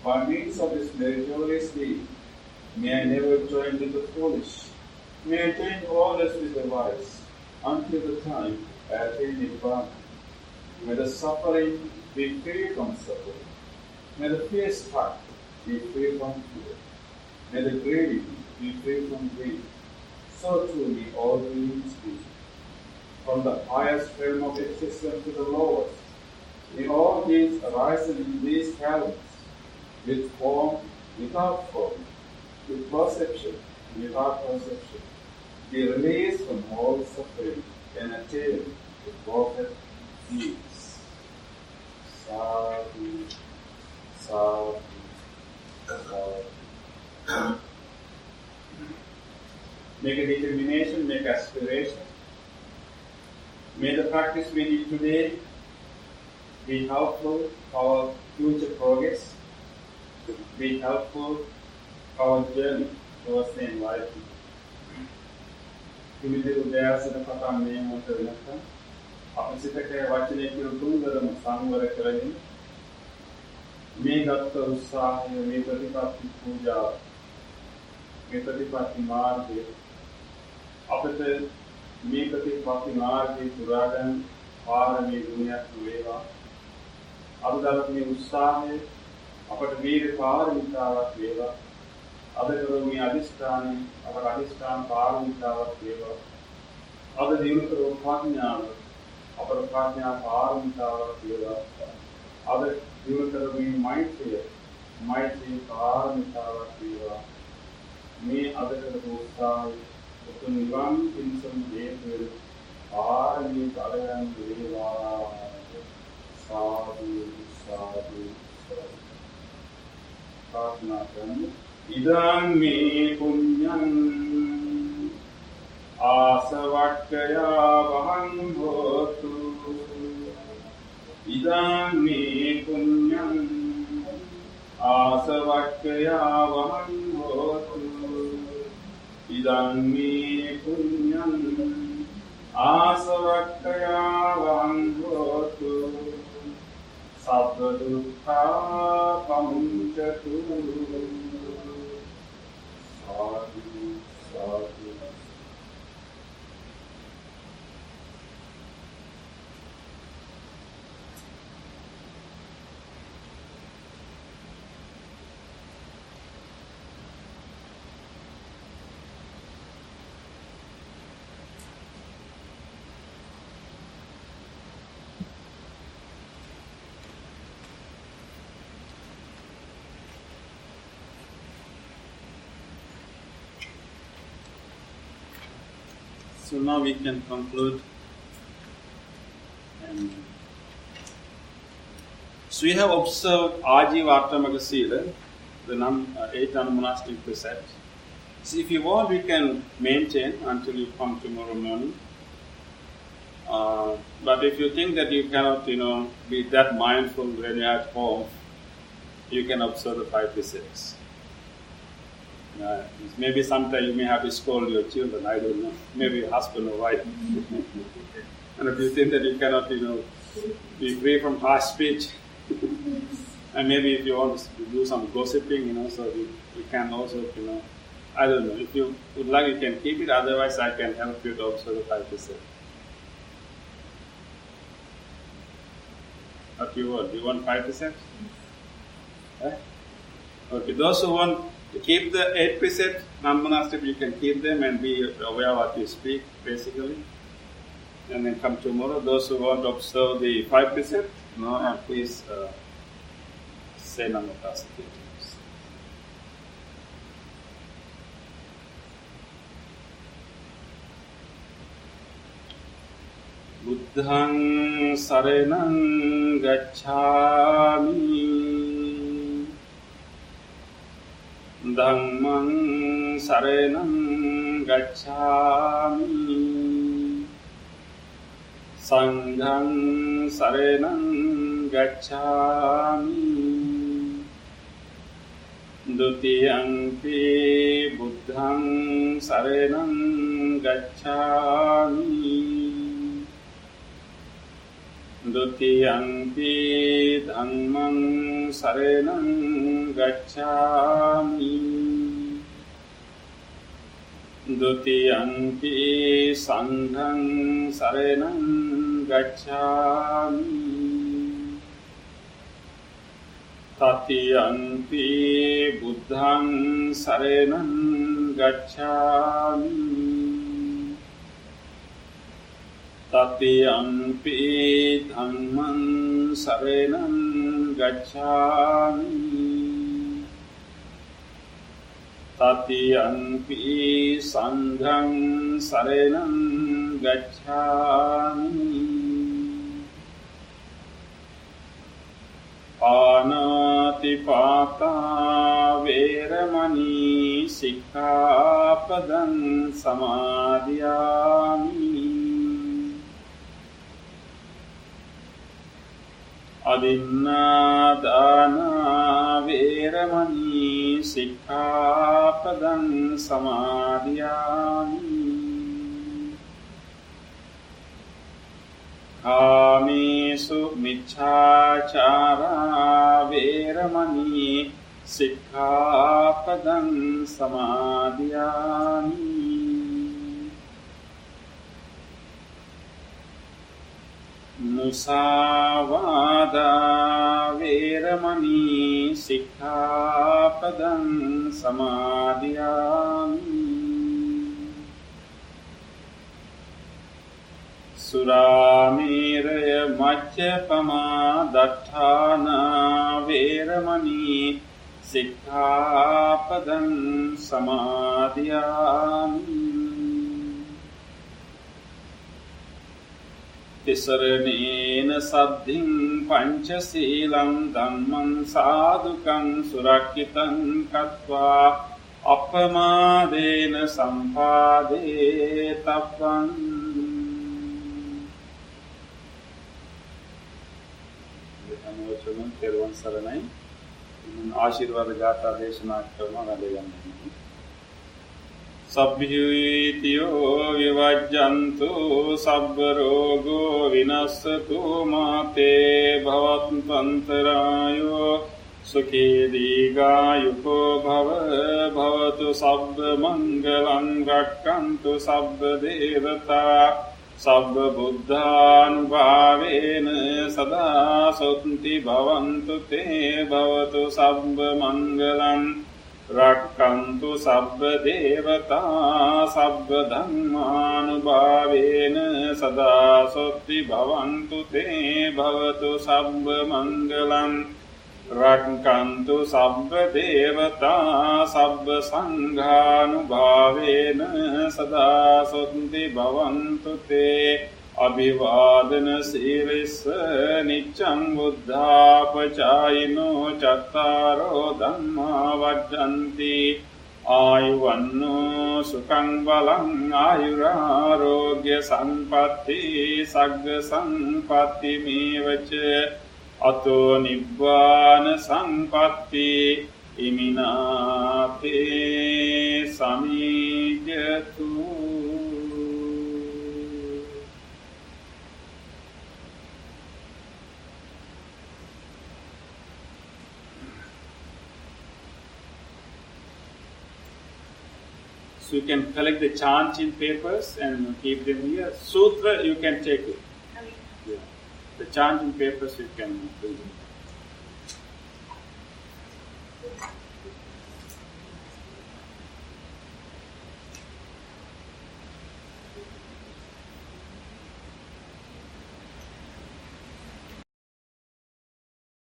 By means of this meritorious deed, may I never join with the foolish. May I join always with the wise, until the time I attain Nibbana. May the suffering be free from suffering. May the fear-struck be free from fear. May the greedy be free from greed. So truly all beings be. From the highest realm of existence to the lowest, may all beings arise in these realms, with form, without form, with perception, without perception, be released from all suffering and attain the perfect peace. Sadhu, sadhu, sadhu. Make a determination, make aspiration. May the practice we need today be helpful for our future progress, be helpful for our journey towards the enlightenment. Kumidil Udayasana Patan Name Uttarinaka, Apasitaka Vachinaki Tungaram Sangvara Karani, Me Datta Usahi, Me Pratipati Puja, Me Pratipati Marge, Apate Me Pratipati Marge, Turagan, Parami Dunya Tueva, Abdaratni Usahi, අපට වීර පාරමිතාවක් වේවා. අද කරමු මේ අදිෂ්ඨානය අපට අදිෂ්ඨාන පාරමිතාවක් වේවා. අද දිනු කරමු ප්‍රඥාව අපට ප්‍රඥා පාරමිතාවක් වේවා. අද දිනු කරමු මේ මෛත්‍රී පාරමිතාවක් වේවා. මේ අද කරපු උත්සාහය උතුම් නිවන් පිණිසම හේතු වේ. පාරමී බලයන් වේවා. සාදු සාදු ප්‍රාර්ථනා කරමු. ඉදං මේ පුඤ්ඤං ආසවක්ඛයා වහං හෝතු. ඉදං මේ පුඤ්ඤං ආසවක්ඛයා වහං හෝතු. ඉදං මේ පුඤ්ඤං ආසවක්ඛයා වහං හෝතු. සබ්බ දුක්ඛා පමුච්ඡතු. සාදු සාදු. So now we can conclude. And so we have observed Ajiva Attamaka Sila, the 8 non-monastic precepts. So if you want, we can maintain until you come tomorrow morning. But if you think that you cannot, be that mindful when you're at home, you can observe the 5 precepts. Maybe sometime you may have to scold your children, I don't know. Maybe husband or wife. And if you think that you cannot, be free from harsh speech, and maybe if you want to do some gossiping, so you can also, I don't know. If you would like, you can keep it. Otherwise, I can help you to observe the 5 precepts. What do you want? Do you want 5 precepts? Okay, those who want to keep the 8 precepts, non-monastic, you can keep them and be aware of what you speak, basically. And then come tomorrow. Those who want to observe the 5 precepts, please say Namaste. Buddhaṃ saraṇaṃ gacchāmi. Dhammaṃ saraṇaṃ gacchāmi. Saṅgham saraṇaṃ gacchāmi. Dutiyampi buddhaṃ saraṇaṃ gacchāmi. Dutiyampi dhammaṃ saraṇaṃ gacchāmi. Dutiyampi saṅgham saraṇaṃ gacchāmi. Tatiyampi buddhaṃ saraṇaṃ gacchāmi. Tatiyampi dhammaṃ saraṇaṃ gacchāmi. Tatiyampi saṅgham saraṇaṃ gacchāmi. Pānātipātā vēramaṇī sikkāpadaṃ samādhiyāmi. Adinādānā vēramaṇī sikkāpadaṃ samādhiyāmi. Kāmesu miccācārā vēramaṇī sikkāpadaṃ samādhiyāmi. Musāvādā vēramaṇī සික්ඛාපදං සමාදියාමි. සුරාමේරය මච්චපමා දට්ඨානා වේරමණී සික්ඛාපදං සමාදියාමි. තිසරණේන සද්ධින් පංචශීලං ධම්මං සාදුකං සුරක්ඛිතං කତ୍වා අපමාදේන සම්පාදේ තබ්බං. තෙරුවන් සරණයි. ආශිර්වාද ගාථා දේශනා කරනවා වැඩ ගන්න. සබ්බියුතියෝ විවජ්ජන්තු සබ්බ රෝගෝ විනස්සතු මාතේ භවත්වන්තරායෝ සුඛී දීඝායුකෝ භවතු සබ්බ මංගලං රක්ඛන්තු සබ්බ දේවතා සබ්බ බුද්ධානුභාවේන සදා සොත්ති භවන්තු තේ භවතු සබ්බ මංගලං රක්ඛන්තු සබ්බ දේවතා සබ්බ ධම්මානුභාවේන සදා සොත්ති භවන්තු තේ භවතු සබ්බ මංගලං රක්ඛන්තු සබ්බ දේවතා සබ්බ සංඝානුභාවේන සදා සොත්ති භවන්තු තේ අභිවාදන සීලස්ස නිච්ඡං බුද්ධාපචායිනෝ චත්තාරෝ ධම්මා වජ්ජන්ති ආයුවන්නෝ සුඛං බලං ආයුරාෝග්‍ය සම්පatti සග්ග සම්පatti මේවච අතෝ නිබ්බාන සම්පatti ඉමිනාතේ සමීජ්ජතු. So you can collect the chant in papers and keep them here. Sutra you can take it. Yeah. The chant in papers you can bring it.